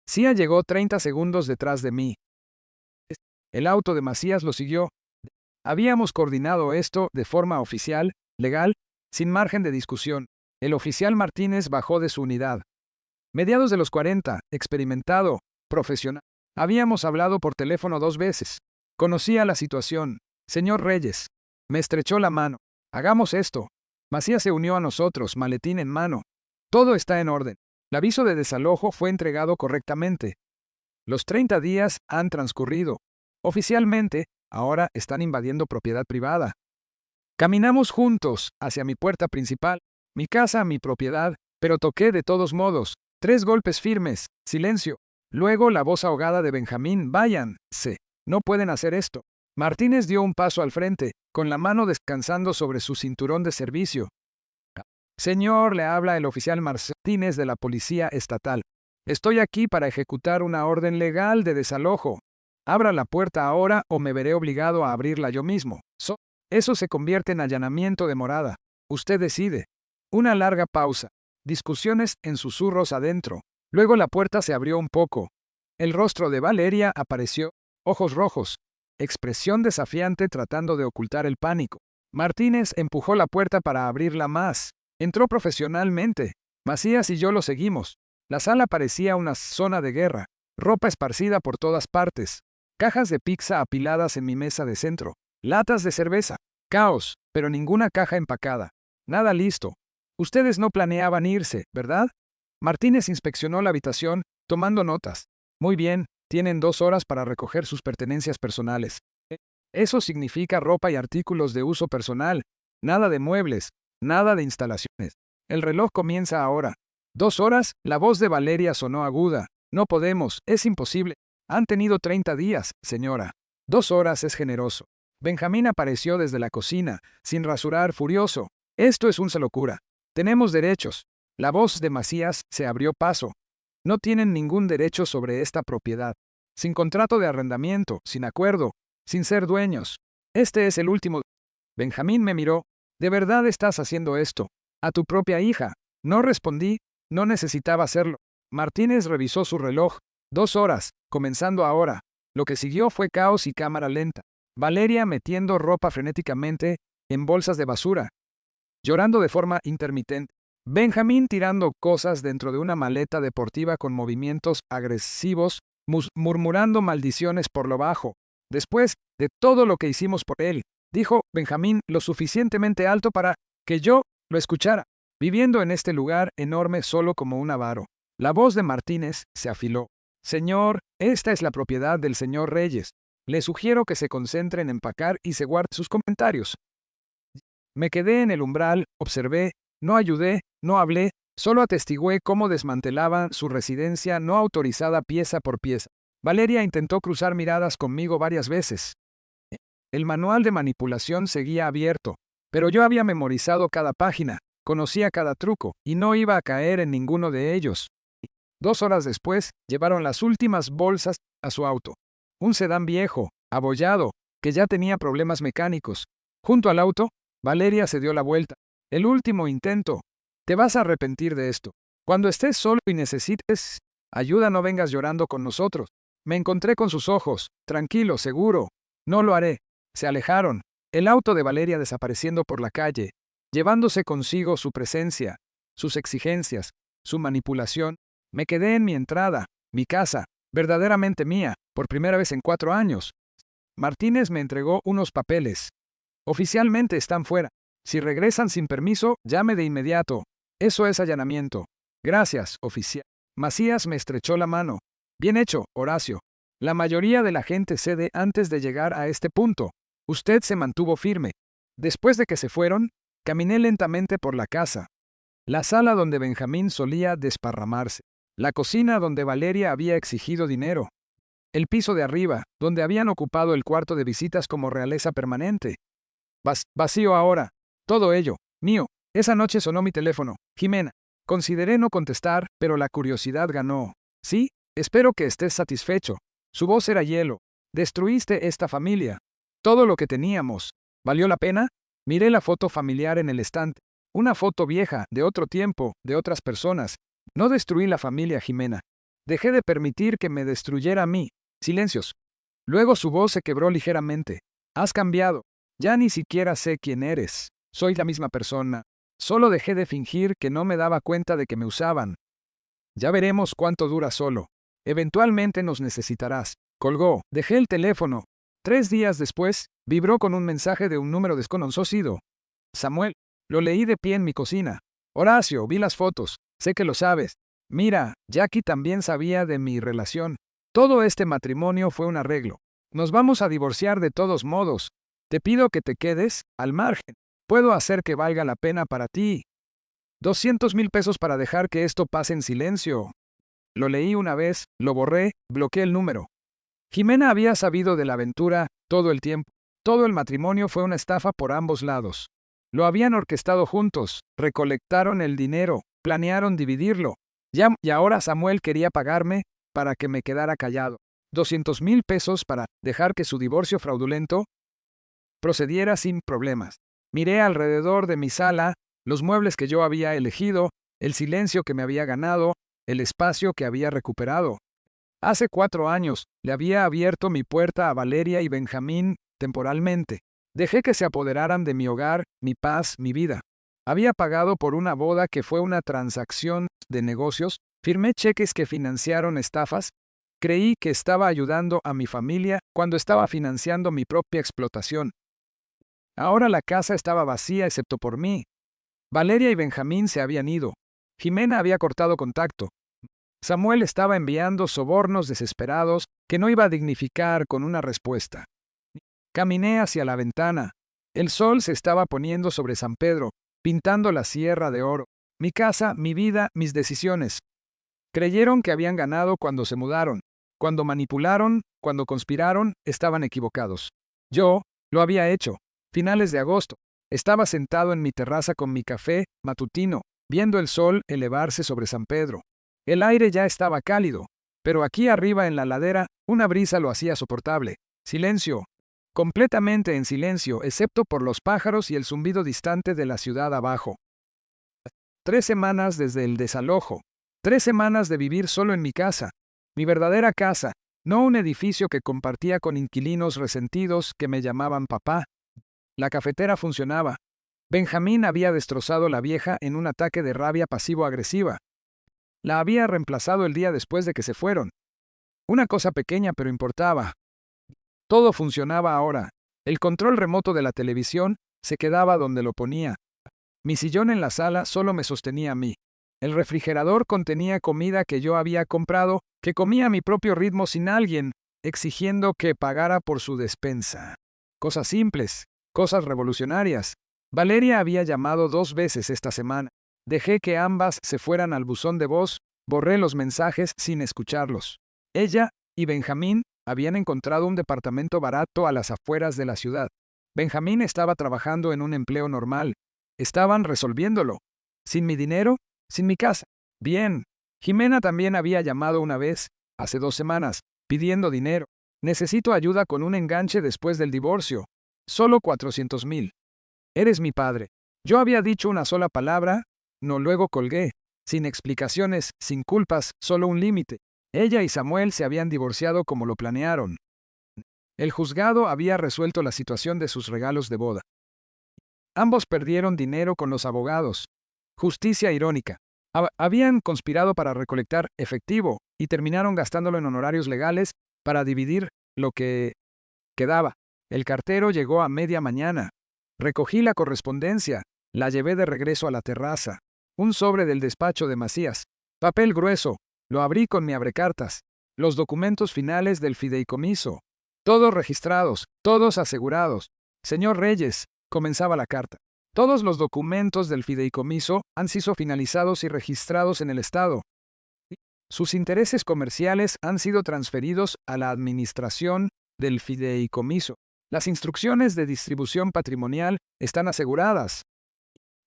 Speaker 1: Cia llegó 30 segundos detrás de mí. El auto de Macías lo siguió. Habíamos coordinado esto de forma oficial, legal, sin margen de discusión. El oficial Martínez bajó de su unidad. Mediados de los 40, experimentado, profesional. Habíamos hablado por teléfono 2 veces. Conocía la situación. Señor Reyes. Me estrechó la mano. Hagamos esto. Macías se unió a nosotros, maletín en mano. Todo está en orden. El aviso de desalojo fue entregado correctamente. Los 30 días han transcurrido. Oficialmente, ahora están invadiendo propiedad privada. Caminamos juntos hacia mi puerta principal, mi casa, mi propiedad, pero toqué de todos modos. 3 golpes firmes, silencio. Luego la voz ahogada de Benjamín, váyanse. No pueden hacer esto. Martínez dio un paso al frente, con la mano descansando sobre su cinturón de servicio. Señor, le habla el oficial Martínez de la Policía Estatal. Estoy aquí para ejecutar una orden legal de desalojo. Abra la puerta ahora o me veré obligado a abrirla yo mismo. Eso se convierte en allanamiento de morada. Usted decide. Una larga pausa. Discusiones en susurros adentro. Luego la puerta se abrió un poco. El rostro de Valeria apareció, ojos rojos, expresión desafiante tratando de ocultar el pánico. Martínez empujó la puerta para abrirla más. Entró profesionalmente. Macías y yo lo seguimos. La sala parecía una zona de guerra. Ropa esparcida por todas partes. Cajas de pizza apiladas en mi mesa de centro. Latas de cerveza. Caos, pero ninguna caja empacada. Nada listo. Ustedes no planeaban irse, ¿verdad? Martínez inspeccionó la habitación, tomando notas. Muy bien, tienen 2 horas para recoger sus pertenencias personales. Eso significa ropa y artículos de uso personal. Nada de muebles, nada de instalaciones. El reloj comienza ahora. 2 horas, la voz de Valeria sonó aguda. No podemos, es imposible. Han tenido 30 días, señora. 2 horas es generoso. Benjamín apareció desde la cocina, sin rasurar, furioso. Esto es una locura. Tenemos derechos. La voz de Macías se abrió paso. No tienen ningún derecho sobre esta propiedad. Sin contrato de arrendamiento, sin acuerdo, sin ser dueños. Este es el último. Benjamín me miró. ¿De verdad estás haciendo esto? A tu propia hija. No respondí. No necesitaba hacerlo. Martínez revisó su reloj. 2 horas, comenzando ahora. Lo que siguió fue caos y cámara lenta. Valeria metiendo ropa frenéticamente en bolsas de basura, llorando de forma intermitente. Benjamín tirando cosas dentro de una maleta deportiva con movimientos agresivos, murmurando maldiciones por lo bajo. Después de todo lo que hicimos por él, dijo Benjamín lo suficientemente alto para que yo lo escuchara, viviendo en este lugar enorme solo como un avaro. La voz de Martínez se afiló. Señor, esta es la propiedad del señor Reyes. Le sugiero que se concentre en empacar y se guarde sus comentarios. Me quedé en el umbral, observé, no ayudé, no hablé, solo atestigué cómo desmantelaban su residencia no autorizada pieza por pieza. Valeria intentó cruzar miradas conmigo varias veces. El manual de manipulación seguía abierto, pero yo había memorizado cada página, conocía cada truco, y no iba a caer en ninguno de ellos. 2 horas después, llevaron las últimas bolsas a su auto. Un sedán viejo, abollado, que ya tenía problemas mecánicos. Junto al auto, Valeria se dio la vuelta. El último intento. Te vas a arrepentir de esto. Cuando estés solo y necesites ayuda, no vengas llorando con nosotros. Me encontré con sus ojos. Tranquilo, seguro. No lo haré. Se alejaron. El auto de Valeria desapareciendo por la calle, llevándose consigo su presencia, sus exigencias, su manipulación. Me quedé en mi entrada, mi casa, verdaderamente mía, por primera vez en 4 años. Martínez me entregó unos papeles. Oficialmente están fuera. Si regresan sin permiso, llame de inmediato. Eso es allanamiento. Gracias, oficial. Macías me estrechó la mano. Bien hecho, Horacio. La mayoría de la gente cede antes de llegar a este punto. Usted se mantuvo firme. Después de que se fueron, caminé lentamente por la casa. La sala donde Benjamín solía desparramarse. La cocina donde Valeria había exigido dinero. El piso de arriba, donde habían ocupado el cuarto de visitas como realeza permanente. Vacío ahora. Todo ello, mío. Esa noche sonó mi teléfono. Jimena. Consideré no contestar, pero la curiosidad ganó. Sí, espero que estés satisfecho. Su voz era hielo. Destruiste esta familia. Todo lo que teníamos. ¿Valió la pena? Miré la foto familiar en el estante. Una foto vieja, de otro tiempo, de otras personas. No destruí la familia, Jimena. Dejé de permitir que me destruyera a mí. Silencios. Luego su voz se quebró ligeramente. Has cambiado. Ya ni siquiera sé quién eres. Soy la misma persona. Solo dejé de fingir que no me daba cuenta de que me usaban. Ya veremos cuánto dura solo. Eventualmente nos necesitarás. Colgó. Dejé el teléfono. 3 días después, vibró con un mensaje de un número desconocido. Samuel. Lo leí de pie en mi cocina. Horacio, vi las fotos. Sé que lo sabes. Mira, Jackie también sabía de mi relación. Todo este matrimonio fue un arreglo. Nos vamos a divorciar de todos modos. Te pido que te quedes al margen. Puedo hacer que valga la pena para ti. 200,000 pesos para dejar que esto pase en silencio. Lo leí una vez, lo borré, bloqueé el número. Jimena había sabido de la aventura todo el tiempo. Todo el matrimonio fue una estafa por ambos lados. Lo habían orquestado juntos, recolectaron el dinero, planearon dividirlo. Y ahora Samuel quería pagarme para que me quedara callado. 200,000 pesos para dejar que su divorcio fraudulento procediera sin problemas. Miré alrededor de mi sala, los muebles que yo había elegido, el silencio que me había ganado, el espacio que había recuperado. Hace 4 años le había abierto mi puerta a Valeria y Benjamín temporalmente. Dejé que se apoderaran de mi hogar, mi paz, mi vida. Había pagado por una boda que fue una transacción de negocios, firmé cheques que financiaron estafas, creí que estaba ayudando a mi familia cuando estaba financiando mi propia explotación. Ahora la casa estaba vacía excepto por mí. Valeria y Benjamín se habían ido. Jimena había cortado contacto. Samuel estaba enviando sobornos desesperados que no iba a dignificar con una respuesta. Caminé hacia la ventana. El sol se estaba poniendo sobre San Pedro, pintando la sierra de oro. Mi casa, mi vida, mis decisiones. Creyeron que habían ganado cuando se mudaron. Cuando manipularon, cuando conspiraron, estaban equivocados. Yo lo había hecho. Finales de agosto. Estaba sentado en mi terraza con mi café matutino, viendo el sol elevarse sobre San Pedro. El aire ya estaba cálido, pero aquí arriba en la ladera, una brisa lo hacía soportable. Silencio. Completamente en silencio, excepto por los pájaros y el zumbido distante de la ciudad abajo. 3 semanas desde el desalojo. 3 semanas de vivir solo en mi casa. Mi verdadera casa, no un edificio que compartía con inquilinos resentidos que me llamaban papá. La cafetera funcionaba. Benjamín había destrozado la vieja en un ataque de rabia pasivo-agresiva. La había reemplazado el día después de que se fueron. Una cosa pequeña pero importaba. Todo funcionaba ahora. El control remoto de la televisión se quedaba donde lo ponía. Mi sillón en la sala solo me sostenía a mí. El refrigerador contenía comida que yo había comprado, que comía a mi propio ritmo sin alguien, exigiendo que pagara por su despensa. Cosas simples, cosas revolucionarias. Valeria había llamado 2 veces esta semana. Dejé que ambas se fueran al buzón de voz, borré los mensajes sin escucharlos. Ella y Benjamín habían encontrado un departamento barato a las afueras de la ciudad. Benjamín estaba trabajando en un empleo normal. Estaban resolviéndolo. Sin mi dinero, sin mi casa. Bien. Jimena también había llamado una vez, hace 2 semanas, pidiendo dinero. Necesito ayuda con un enganche después del divorcio. Solo 400,000. Eres mi padre. Yo había dicho una sola palabra, no luego colgué. Sin explicaciones, sin culpas, solo un límite. Ella y Samuel se habían divorciado como lo planearon. El juzgado había resuelto la situación de sus regalos de boda. Ambos perdieron dinero con los abogados. Justicia irónica. Habían conspirado para recolectar efectivo y terminaron gastándolo en honorarios legales para dividir lo que quedaba. El cartero llegó a media mañana. Recogí la correspondencia, la llevé de regreso a la terraza. Un sobre del despacho de Macías. Papel grueso. Lo abrí con mi abrecartas. Los documentos finales del fideicomiso. Todos registrados, todos asegurados. Señor Reyes, comenzaba la carta. Todos los documentos del fideicomiso han sido finalizados y registrados en el Estado. Sus intereses comerciales han sido transferidos a la administración del fideicomiso. Las instrucciones de distribución patrimonial están aseguradas.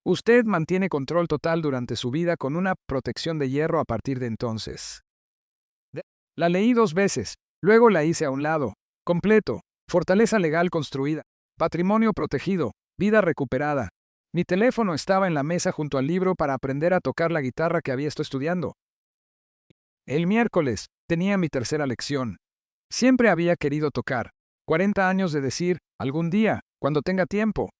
Speaker 1: Usted mantiene control total durante su vida con una protección de hierro a partir de entonces. La leí 2 veces, luego la hice a un lado. Completo, fortaleza legal construida, patrimonio protegido, vida recuperada. Mi teléfono estaba en la mesa junto al libro para aprender a tocar la guitarra que había estado estudiando. El miércoles tenía mi tercera lección. Siempre había querido tocar. 40 años de decir, algún día, cuando tenga tiempo.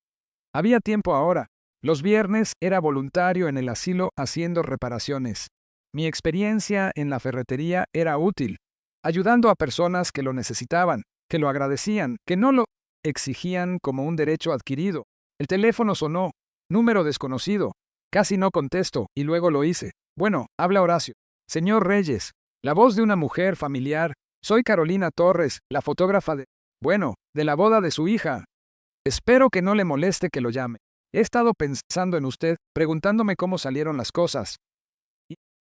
Speaker 1: Había tiempo ahora. Los viernes era voluntario en el asilo haciendo reparaciones. Mi experiencia en la ferretería era útil, ayudando a personas que lo necesitaban, que lo agradecían, que no lo exigían como un derecho adquirido. El teléfono sonó, número desconocido. Casi no contesto, y luego lo hice. Bueno, habla Horacio. Señor Reyes, la voz de una mujer familiar. Soy Carolina Torres, la fotógrafa de la boda de su hija. Espero que no le moleste que lo llame. He estado pensando en usted, preguntándome cómo salieron las cosas.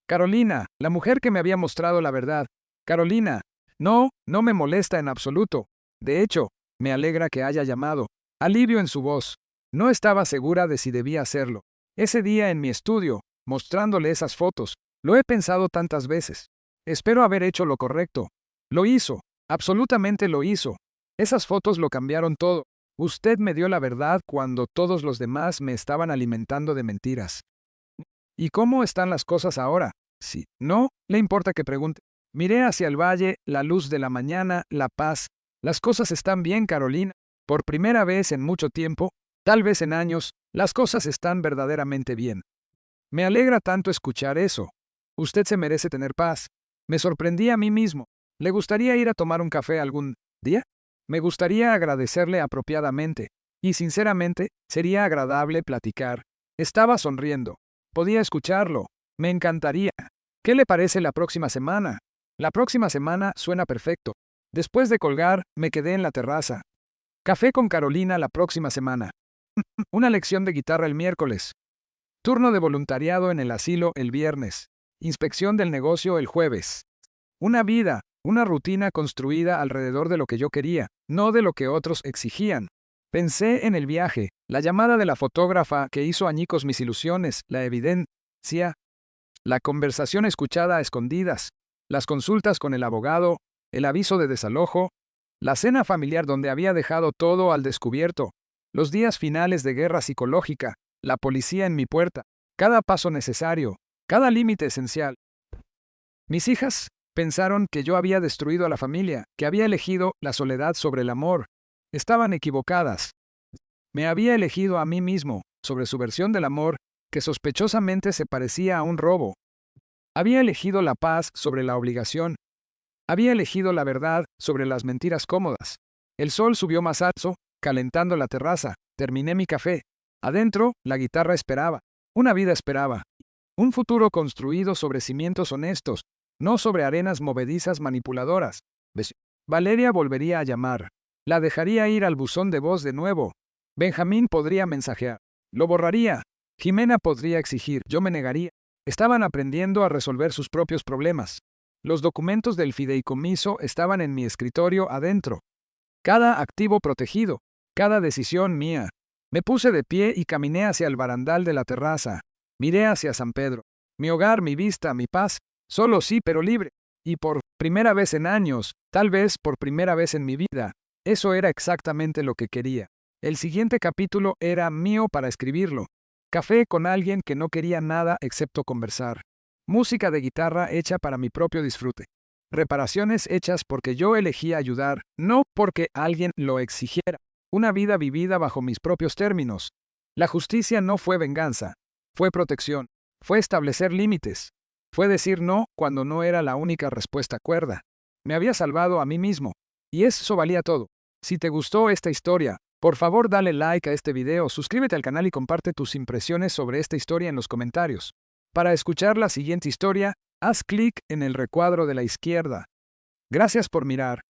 Speaker 1: Carolina, la mujer que me había mostrado la verdad. Carolina, no me molesta en absoluto. De hecho, me alegra que haya llamado. Alivio en su voz. No estaba segura de si debía hacerlo. Ese día en mi estudio, mostrándole esas fotos, lo he pensado tantas veces. Espero haber hecho lo correcto. Lo hizo, absolutamente lo hizo. Esas fotos lo cambiaron todo. Usted me dio la verdad cuando todos los demás me estaban alimentando de mentiras. ¿Y cómo están las cosas ahora? Sí, no le importa que pregunte. Miré hacia el valle, la luz de la mañana, la paz. Las cosas están bien, Carolina. Por primera vez en mucho tiempo, tal vez en años, las cosas están verdaderamente bien. Me alegra tanto escuchar eso. Usted se merece tener paz. Me sorprendí a mí mismo. ¿Le gustaría ir a tomar un café algún día? Me gustaría agradecerle apropiadamente. Y sinceramente, sería agradable platicar. Estaba sonriendo. Podía escucharlo. Me encantaría. ¿Qué le parece la próxima semana? La próxima semana suena perfecto. Después de colgar, me quedé en la terraza. Café con Carolina la próxima semana. Una lección de guitarra el miércoles. Turno de voluntariado en el asilo el viernes. Inspección del negocio el jueves. Una vida, una rutina construida alrededor de lo que yo quería, no de lo que otros exigían. Pensé en el viaje, la llamada de la fotógrafa que hizo añicos mis ilusiones, la evidencia, la conversación escuchada a escondidas, las consultas con el abogado, el aviso de desalojo, la cena familiar donde había dejado todo al descubierto, los días finales de guerra psicológica, la policía en mi puerta, cada paso necesario, cada límite esencial. Mis hijas pensaron que yo había destruido a la familia, que había elegido la soledad sobre el amor. Estaban equivocadas. Me había elegido a mí mismo, sobre su versión del amor, que sospechosamente se parecía a un robo. Había elegido la paz sobre la obligación. Había elegido la verdad sobre las mentiras cómodas. El sol subió más alto, calentando la terraza. Terminé mi café. Adentro, la guitarra esperaba. Una vida esperaba. Un futuro construido sobre cimientos honestos, no sobre arenas movedizas manipuladoras. Valeria volvería a llamar. La dejaría ir al buzón de voz de nuevo. Benjamín podría mensajear. Lo borraría. Jimena podría exigir. Yo me negaría. Estaban aprendiendo a resolver sus propios problemas. Los documentos del fideicomiso estaban en mi escritorio adentro. Cada activo protegido. Cada decisión mía. Me puse de pie y caminé hacia el barandal de la terraza. Miré hacia San Pedro. Mi hogar, mi vista, mi paz. Solo sí, pero libre. Y por primera vez en años, tal vez por primera vez en mi vida, eso era exactamente lo que quería. El siguiente capítulo era mío para escribirlo. Café con alguien que no quería nada excepto conversar. Música de guitarra hecha para mi propio disfrute. Reparaciones hechas porque yo elegía ayudar, no porque alguien lo exigiera. Una vida vivida bajo mis propios términos. La justicia no fue venganza, fue protección, fue establecer límites, fue decir no cuando no era la única respuesta cuerda. Me había salvado a mí mismo, y eso valía todo. Si te gustó esta historia, por favor dale like a este video, suscríbete al canal y comparte tus impresiones sobre esta historia en los comentarios. Para escuchar la siguiente historia, haz clic en el recuadro de la izquierda. Gracias por mirar.